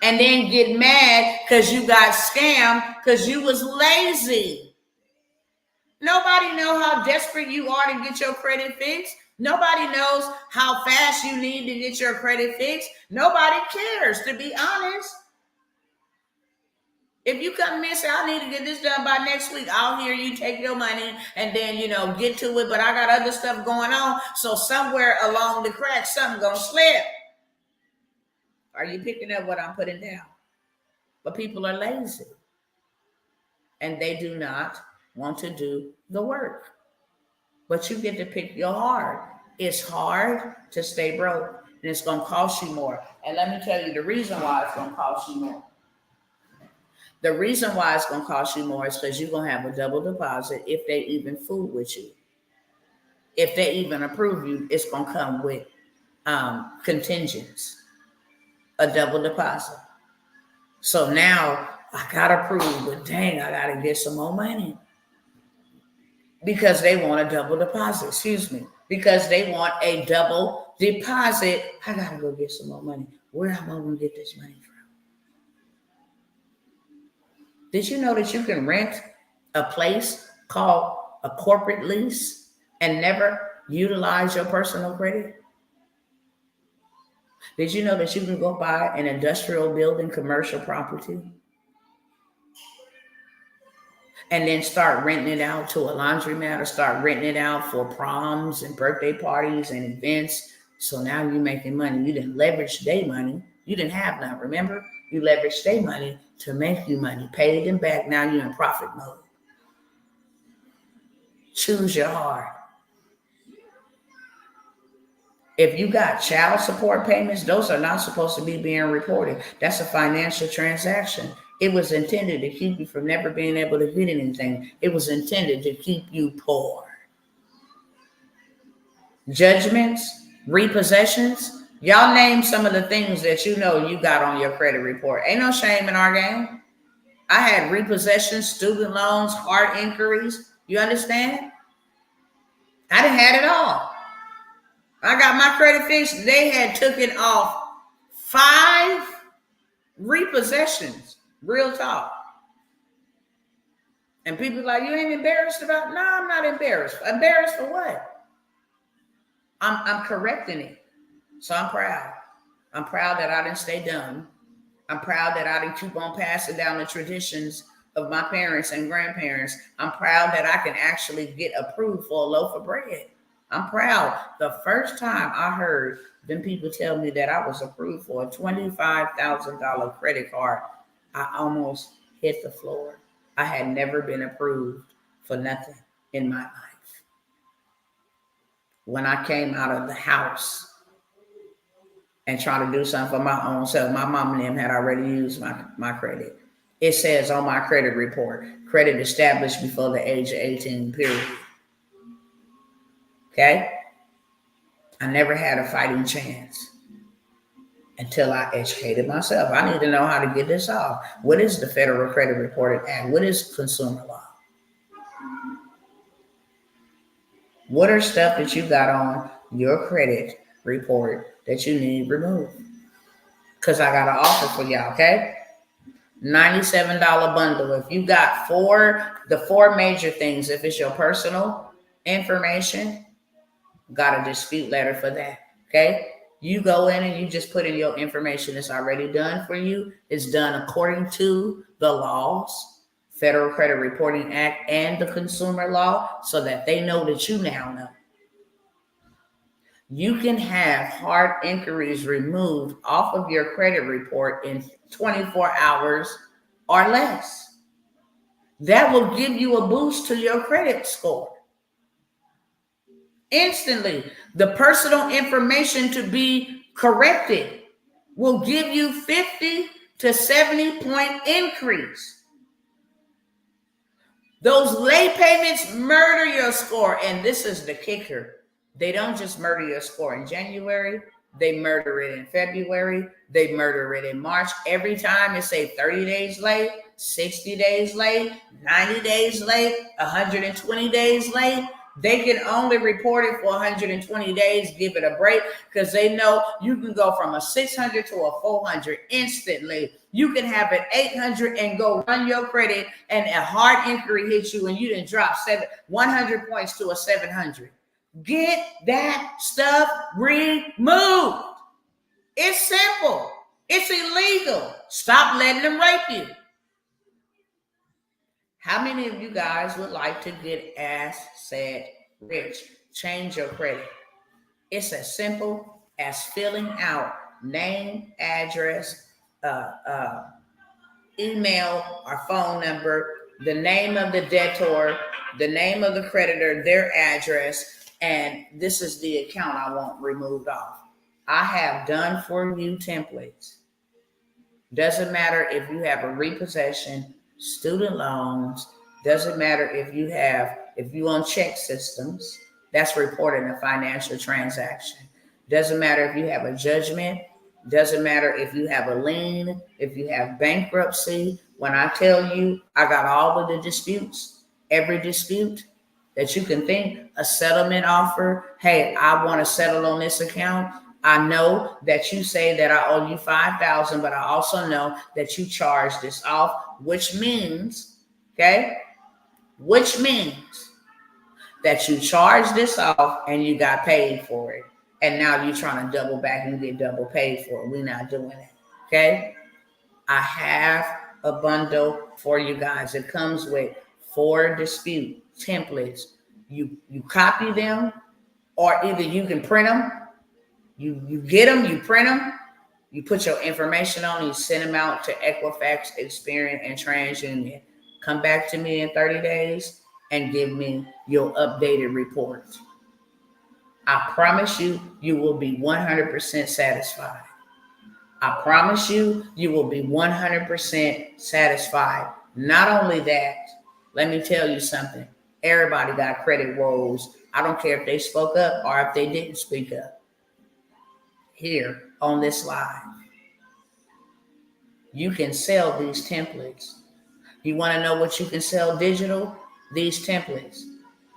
And then get mad because you got scammed because you was lazy. Nobody knows how desperate you are to get your credit fixed. Nobody knows how fast you need to get your credit fixed. Nobody cares, to be honest. If you come and say, I need to get this done by next week, I'll hear you, take your money and then, get to it. But I got other stuff going on. So somewhere along the cracks, something going to slip. Are you picking up what I'm putting down? But people are lazy. And they do not want to do the work. But you get to pick your hard. It's hard to stay broke. And it's going to cost you more. And let me tell you the reason why it's going to cost you more. The reason why it's going to cost you more is because you're going to have a double deposit if they even fool with you. If they even approve you, it's going to come with contingents, a double deposit. So now I got approved, but dang, I got to get some more money. Because they want a double deposit, because they want a double deposit. I got to go get some more money. Where am I going to get this money from? Did you know that you can rent a place called a corporate lease and never utilize your personal credit? Did you know that you can go buy an industrial building, commercial property, and then start renting it out to a laundromat or start renting it out for proms and birthday parties and events? So now you're making money. You didn't leverage their money. You didn't have none, remember? You leveraged their money to make you money. Paid them back. Now you're in profit mode. Choose your heart. If you got child support payments, those are not supposed to be being reported. That's a financial transaction. It was intended to keep you from never being able to get anything. It was intended to keep you poor. Judgments, repossessions. Y'all name some of the things that you know you got on your credit report. Ain't no shame in our game. I had repossessions, student loans, heart inquiries. You understand? I done had it all. I got my credit fixed. They had taken off 5 repossessions. Real talk. And people like, you ain't embarrassed about it? No, I'm not embarrassed. Embarrassed for what? I'm correcting it. So I'm proud. I'm proud that I didn't stay dumb. I'm proud that I didn't keep on passing down the traditions of my parents and grandparents. I'm proud that I can actually get approved for a loaf of bread. I'm proud. The first time I heard them people tell me that I was approved for a $25,000 credit card, I almost hit the floor. I had never been approved for nothing in my life. When I came out of the house and trying to do something for my own self, my mom and them had already used my credit. It says on my credit report, credit established before the age of 18, period. Okay? I never had a fighting chance until I educated myself. I need to know how to get this off. What is the Federal Credit Reporting Act? What is consumer law? What are stuff that you got on your credit report that you need removed? Because I got an offer for y'all, okay? $97 bundle. If you got the 4 major things, if it's your personal information, got a dispute letter for that, okay? You go in and you just put in your information. It's already done for you. It's done according to the laws, Federal Credit Reporting Act and the consumer law, so that they know that you now know. You can have hard inquiries removed off of your credit report in 24 hours or less. That will give you a boost to your credit score. Instantly, the personal information to be corrected will give you 50 to 70 point increase. Those late payments murder your score. And this is the kicker. They don't just murder your score in January. They murder it in February. They murder it in March. Every time it say 30 days late, 60 days late, 90 days late, 120 days late. They can only report it for 120 days, give it a break, because they know you can go from a 600 to a 400 instantly. You can have an 800 and go run your credit, and a hard inquiry hits you, and you didn't drop 100 points to a 700. Get that stuff removed. It's simple. It's illegal. Stop letting them rape you. How many of you guys would like to get asset rich? Change your credit. It's as simple as filling out name, address, email or phone number, the name of the debtor, the name of the creditor, their address, and this is the account I want removed off. I have done for you templates. Doesn't matter if you have a repossession, student loans, doesn't matter if you on check systems, that's reporting a financial transaction. Doesn't matter if you have a judgment, doesn't matter if you have a lien, if you have bankruptcy. When I tell you, I got all of the disputes, every dispute that you can think, a settlement offer. Hey, I want to settle on this account. I know that you say that I owe you $5,000, but I also know that you charge this off, which means, okay, which means that you charged this off and you got paid for it. And now you're trying to double back and get double paid for it. We're not doing it. Okay? I have a bundle for you guys. It comes with 4 dispute templates. You copy them, or either you can print them. You get them, you print them, you put your information on, you send them out to Equifax, Experian, and TransUnion. Come back to me in 30 days and give me your updated report. I promise you, you will be 100% satisfied. I promise you, you will be 100% satisfied. Not only that, let me tell you something. Everybody got credit woes. I don't care if they spoke up or if they didn't speak up. Here on this live, you can sell these templates. You want to know what you can sell digital? These templates.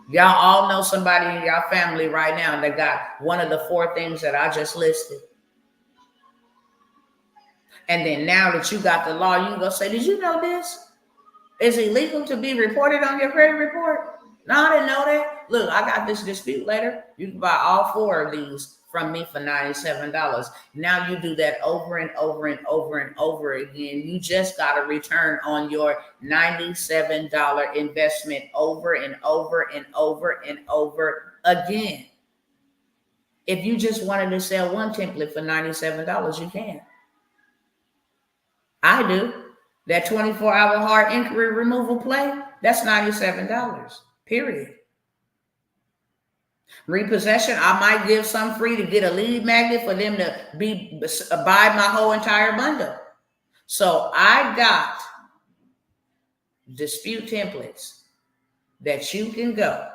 Y'all all know somebody in your family right now that got one of the 4 things that I just listed. And then now that you got the law, you can go say, did you know this? Is it illegal to be reported on your credit report? No, I didn't know that. Look, I got this dispute letter. You can buy all 4 of these from me for $97. Now you do that over and over and over and over again. You just got a return on your $97 investment over and over and over and over again. If you just wanted to sell one template for $97, you can. I do. That 24-hour hard inquiry removal play, that's $97, period. Repossession, I might give some free to get a lead magnet for them to buy my whole entire bundle. So I got dispute templates that you can go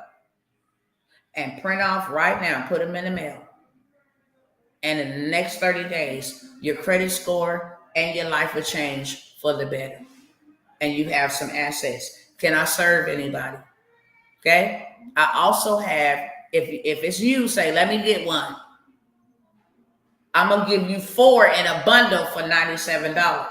and print off right now, put them in the mail. And in the next 30 days, your credit score and your life will change for the better. And you have some assets. Can I serve anybody? Okay. I also have, if it's you, say, let me get one. I'm going to give you 4 in a bundle for $97.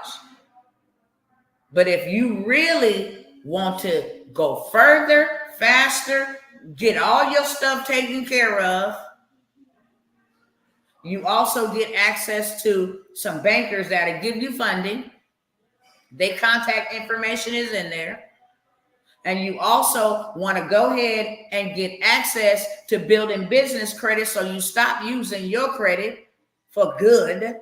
But if you really want to go further, faster, get all your stuff taken care of, you also get access to some bankers that'll give you funding. Their contact information is in there. And you also want to go ahead and get access to building business credit so you stop using your credit for good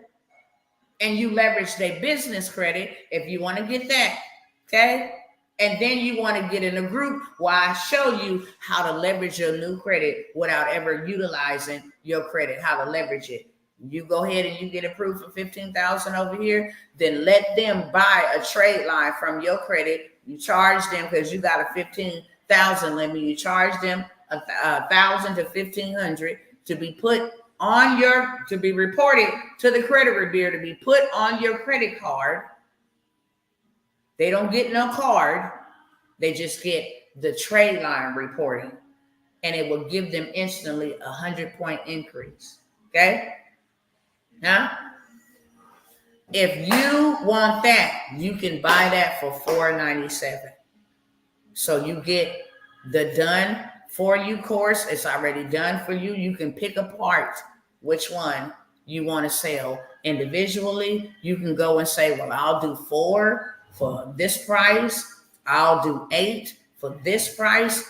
and you leverage their business credit if you want to get that, okay? And then you want to get in a group where I show you how to leverage your new credit without ever utilizing your credit, how to leverage it. You go ahead and you get approved for $15,000 over here, then let them buy a trade line from your credit. You charge them because you got a $15,000 limit. You charge them $1,000 to $1,500 to be put on to be reported to the credit bureau, to be put on your credit card. They don't get no card. They just get the trade line reporting, and it will give them instantly a 100-point increase. Okay. Now, if you want that, you can buy that for $497. So you get the done for you course. It's already done for you. You can pick apart which one you want to sell individually. You can go and say, well, I'll do 4 for this price. I'll do 8 for this price.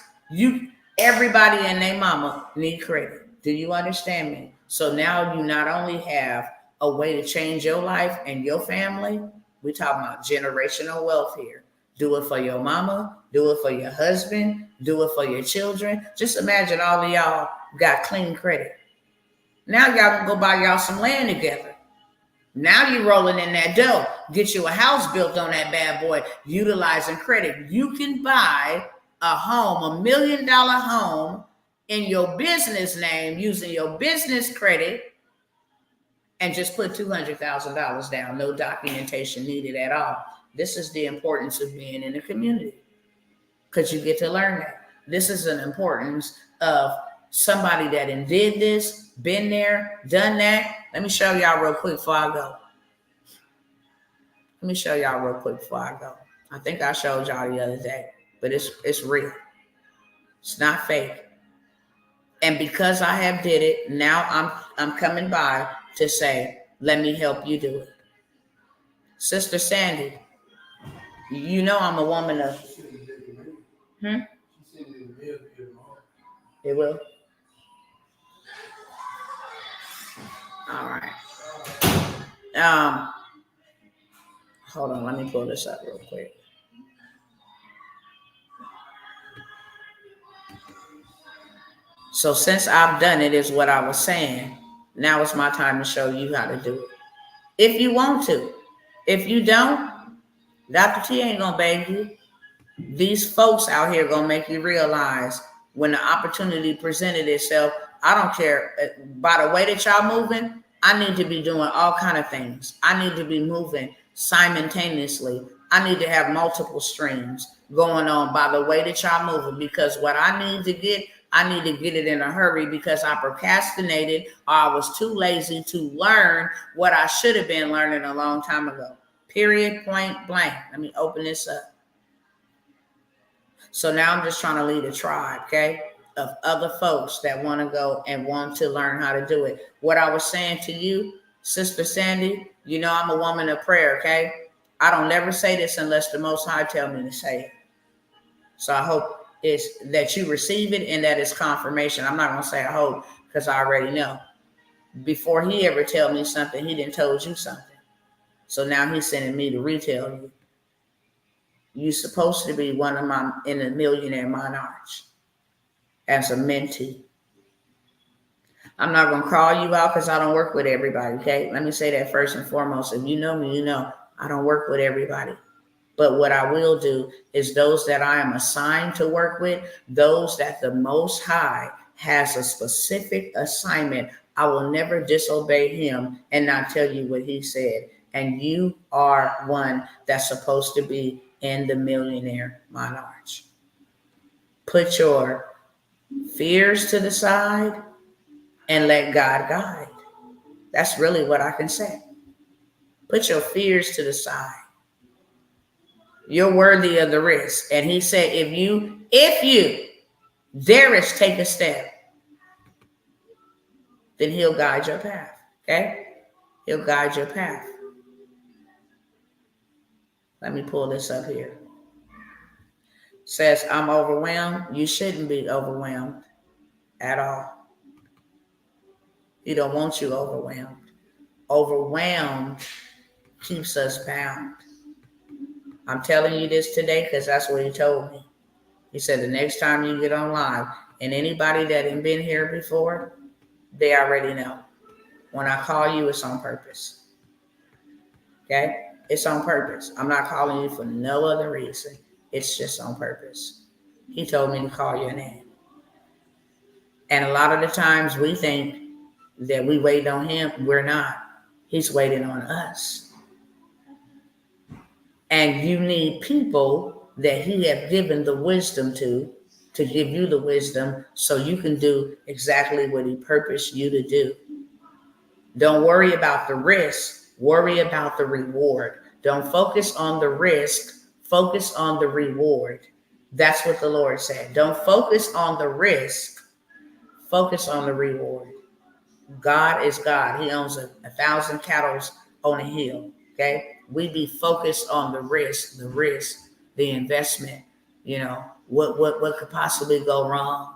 Everybody and their mama need credit. Do you understand me? So now you not only have a way to change your life and your family, we're talking about generational wealth here. Do it for your mama, do it for your husband, do it for your children. Just imagine all of y'all got clean credit. Now y'all can go buy y'all some land together. Now you're rolling in that dough. Get you a house built on that bad boy, utilizing credit. You can buy a home, $1 million home, in your business name using your business credit and just put $200,000 down. No documentation needed at all. This is the importance of being in the community because you get to learn that. This is an importance of somebody that did this, been there, done that. Let me show y'all real quick before I go. I think I showed y'all the other day, but it's real. It's not fake. And because I have did it, now I'm coming by to say, let me help you do it. Sister Sandy, you know I'm a woman of... It will? All right. Hold on, let me pull this up real quick. So since I've done it, is what I was saying. Now it's my time to show you how to do it. If you want to. If you don't, Dr. T ain't gonna beg you. These folks out here gonna make you realize when the opportunity presented itself, I don't care. By the way that y'all moving, I need to be doing all kind of things. I need to be moving simultaneously. I need to have multiple streams going on by the way that y'all moving, because what I need to get, I need to get it in a hurry because I procrastinated or I was too lazy to learn what I should have been learning a long time ago. Period, point blank. Let me open this up. So now I'm just trying to lead a tribe, okay, of other folks that want to go and want to learn how to do it. What I was saying to you, Sister Sandy, you know I'm a woman of prayer, okay? I don't never say this unless the Most High tell me to say it. So I hope it's that you receive it and that it's confirmation. I'm not going to say I hope because I already know. Before he ever tell me something, he didn't told you something. So now he's sending me to retell you. You're supposed to be one of my in the millionaire monarchs as a mentee. I'm not going to call you out because I don't work with everybody, okay? Let me say that first and foremost. If you know me, you know I don't work with everybody. But what I will do is those that I am assigned to work with, those that the Most High has a specific assignment, I will never disobey him and not tell you what he said. And you are one that's supposed to be in the millionaire monarch. Put your fears to the side and let God guide. That's really what I can say. Put your fears to the side. You're worthy of the risk. And he said, if you dare take a step, then he'll guide your path. Okay? He'll guide your path. Let me pull this up here. Says, I'm overwhelmed. You shouldn't be overwhelmed at all. He don't want you overwhelmed. Overwhelmed keeps us bound. I'm telling you this today because that's what he told me. He said the next time you get on live, and anybody that ain't been here before, they already know. When I call you, it's on purpose. Okay? It's on purpose. I'm not calling you for no other reason. It's just on purpose. He told me to call your name. And a lot of the times we think that we wait on him. We're not. He's waiting on us. And you need people that he have given the wisdom to give you the wisdom so you can do exactly what he purposed you to do. Don't worry about the risk. Worry about the reward. Don't focus on the risk. Focus on the reward. That's what the Lord said. Don't focus on the risk. Focus on the reward. God is God. He owns 1,000 cattle on a hill. Okay? We be focused on the risk, the investment. You know, what could possibly go wrong?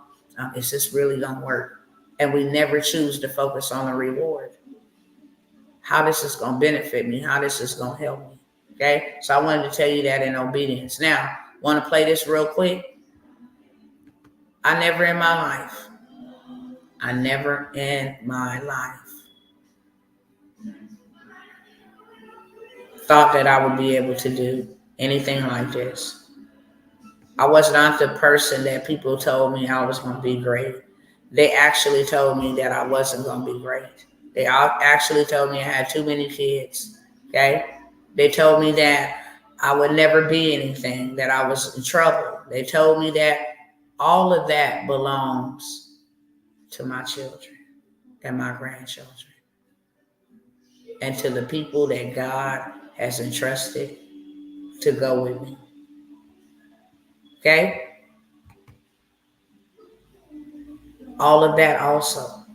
Is this really gonna work? And we never choose to focus on the reward. How this is gonna benefit me, how this is gonna help me. Okay? So I wanted to tell you that in obedience. Now, want to play this real quick? I never in my life thought that I would be able to do anything like this. I was not the person that people told me I was going to be great. They actually told me that I wasn't going to be great. They actually told me I had too many kids. Okay? They told me that I would never be anything, that I was in trouble. They told me that all of that belongs to my children and my grandchildren and to the people that God has entrusted to go with me. Okay? All of that also.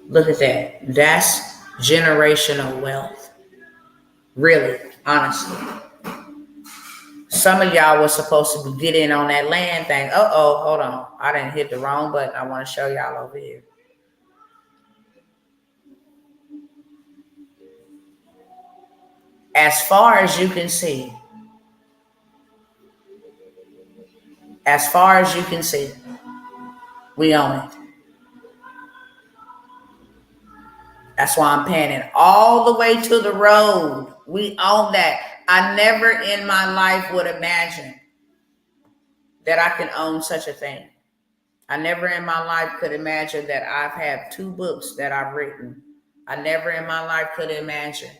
Look at that. That's generational wealth. Really, honestly. Some of y'all was supposed to get in on that land thing. Uh-oh, hold on. I didn't hit the wrong button. I want to show y'all over here. As far as you can see, we own it. That's why I'm panning all the way to the road. We own that. I never in my life would imagine that I can own such a thing. I never in my life could imagine that I've had 2 books that I've written. I never in my life could imagine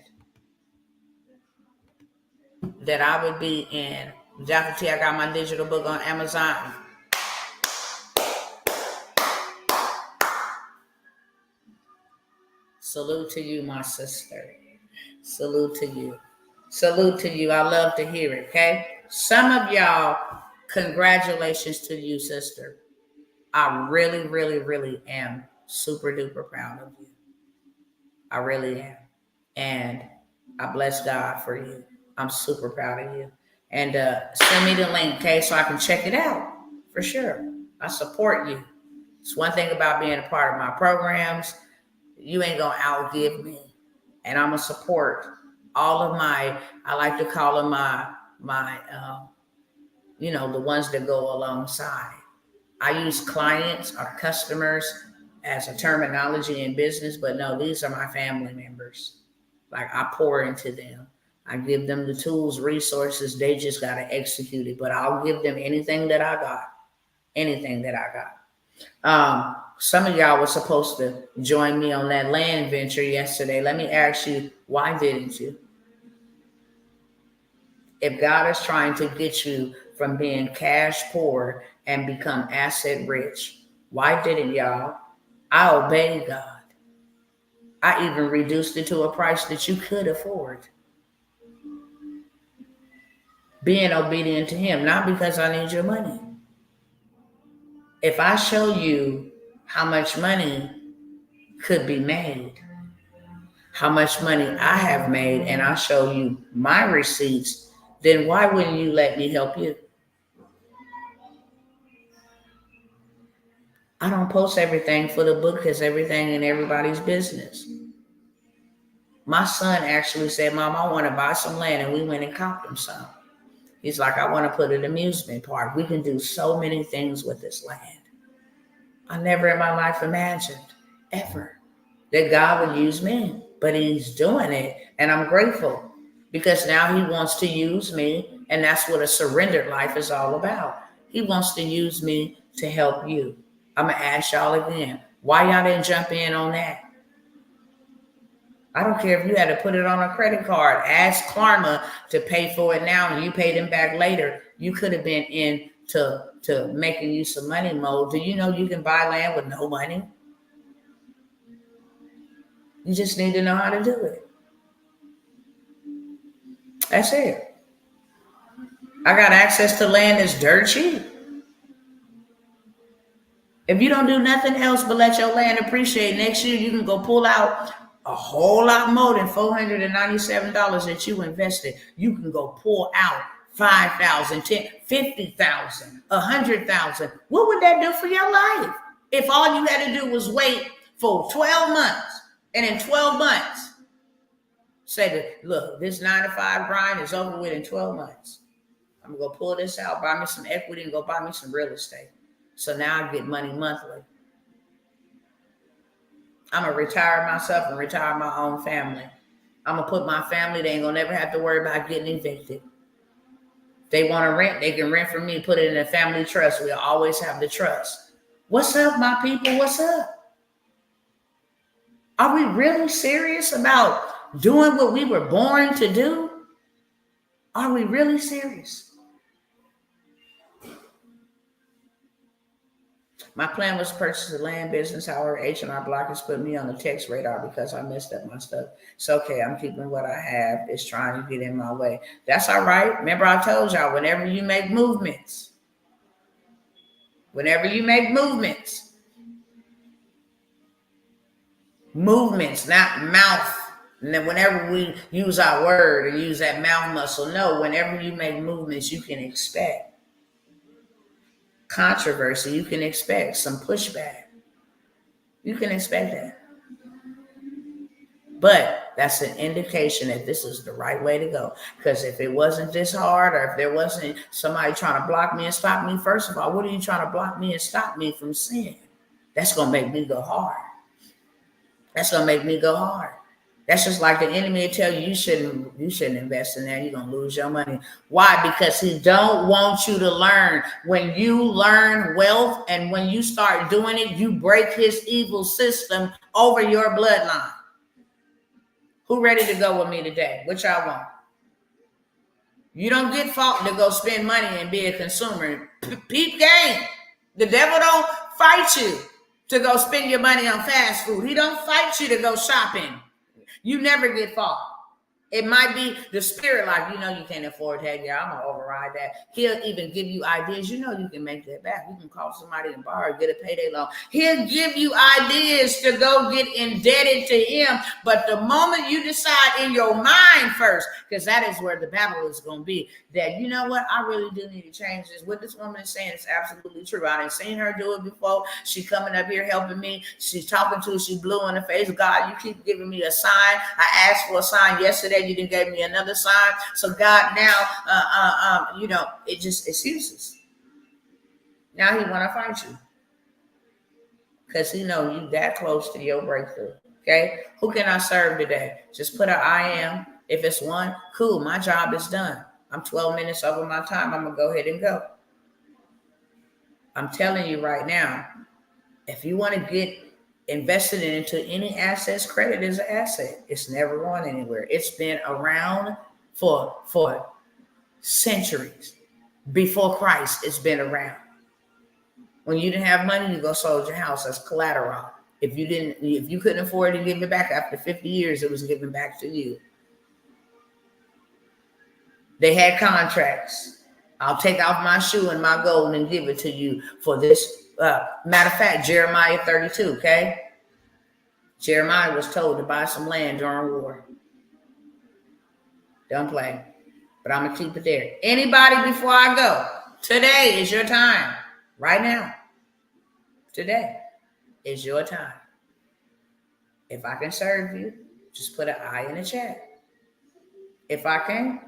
that I would be in. Dr. T, I got my digital book on Amazon. Salute to you, my sister. Salute to you. Salute to you. I love to hear it, okay? Some of y'all, congratulations to you, sister. I really, really, really am super duper proud of you. I really am. And I bless God for you. I'm super proud of you. And send me the link, okay, so I can check it out for sure. I support you. It's one thing about being a part of my programs. You ain't going to outgive me. And I'm going to support all of my, I like to call them my the ones that go alongside. I use clients or customers as a terminology in business, but no, these are my family members. Like, I pour into them. I give them the tools, resources. They just got to execute it. But I'll give them anything that I got. Anything that I got. Some of y'all were supposed to join me on that land venture yesterday. Let me ask you, why didn't you? If God is trying to get you from being cash poor and become asset rich, why didn't y'all? I obeyed God. I even reduced it to a price that you could afford. Being obedient to him, not because I need your money. If I show you how much money could be made, how much money I have made, and I show you my receipts, then why wouldn't you let me help you? I don't post everything for the book because everything in everybody's business. My son actually said, Mom, I want to buy some land, and we went and copped him some. He's like, I want to put an amusement park. We can do so many things with this land. I never in my life imagined, ever, that God would use me, but he's doing it. And I'm grateful because now he wants to use me. And that's what a surrendered life is all about. He wants to use me to help you. I'm going to ask y'all again, why y'all didn't jump in on that? I don't care if you had to put it on a credit card. Ask Klarma to pay for it now and you pay them back later. You could have been into making you some money mode. Do you know you can buy land with no money? You just need to know how to do it. That's it. I got access to land that's dirt cheap. If you don't do nothing else but let your land appreciate, next year you can go pull out a whole lot more than $497 that you invested. You can go pull out $5,000, $50,000, $100,000. What would that do for your life? If all you had to do was wait for 12 months, and in 12 months, say that, look, this 9 to 5 grind is over with in 12 months. I'm going to pull this out, buy me some equity, and go buy me some real estate. So now I get money monthly. I'm going to retire myself and retire my own family. I'm going to put my family, they ain't going to never have to worry about getting evicted. They want to rent, they can rent from me, put it in a family trust. We'll always have the trust. What's up, my people? What's up? Are we really serious about doing what we were born to do? Are we really serious? My plan was to purchase a land business. However, H&R Block has put me on the text radar because I messed up my stuff. It's okay. I'm keeping what I have. It's trying to get in my way. That's all right. Remember, I told y'all, whenever you make movements, not mouth. And then whenever we use our word or use that mouth muscle, no, whenever you make movements, you can expect controversy. You can expect some pushback. You can expect that. But that's an indication that this is the right way to go. Because if it wasn't this hard, or if there wasn't somebody trying to block me and stop me, first of all, what are you trying to block me and stop me from seeing? That's going to make me go hard. That's just like the enemy will tell you, you shouldn't invest in that. You're going to lose your money. Why? Because he don't want you to learn. When you learn wealth and when you start doing it, you break his evil system over your bloodline. Who ready to go with me today? What y'all want? You don't get fought to go spend money and be a consumer. Peep game. The devil don't fight you to go spend your money on fast food. He don't fight you to go shopping. You never get fought. It might be the spirit, like, you can't afford that. Yeah, I'm going to override that. He'll even give you ideas. You can make that back. You can call somebody and borrow, get a payday loan. He'll give you ideas to go get indebted to him. But the moment you decide in your mind first, because that is where the battle is going to be, that, you know what, I really do need to change this. What this woman is saying is absolutely true. I done seen her do it before. She's coming up here helping me. She's talking to, she's blue in the face. God, you keep giving me a sign. I asked for a sign yesterday. You didn't give me another sign. So God now, it just excuses. Now he want to fight you because he know you that close to your breakthrough. Okay, who can I serve today? Just put an I am. If it's one, cool. My job is done. I'm 12 minutes over my time. I'm gonna go ahead and go. I'm telling you right now, if you want to get invested into any assets, credit is an asset. It's never going anywhere. It's been around for centuries. Before Christ, it's been around. When you didn't have money, you go sold your house as collateral. If you couldn't afford to give it back after 50 years, it was given back to you. They had contracts. I'll take off my shoe and my gold and give it to you for this. Matter of fact, Jeremiah 32, okay? Jeremiah was told to buy some land during war. Don't play. But I'm going to keep it there. Anybody before I go, today is your time. Right now. Today is your time. If I can serve you, just put an I in the chat. If I can,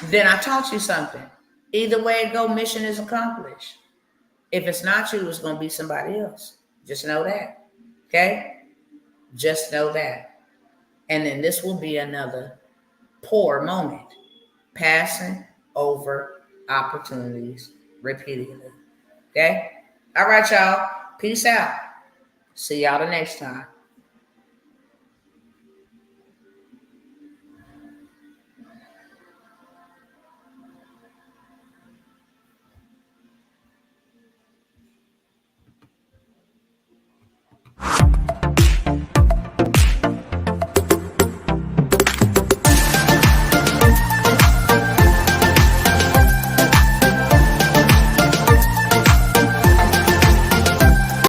then I taught you something. Either way it go, mission is accomplished. If it's not you, it's going to be somebody else. Just know that. Okay? Just know that. And then this will be another poor moment. Passing over opportunities repeatedly. Okay? All right, y'all. Peace out. See y'all the next time.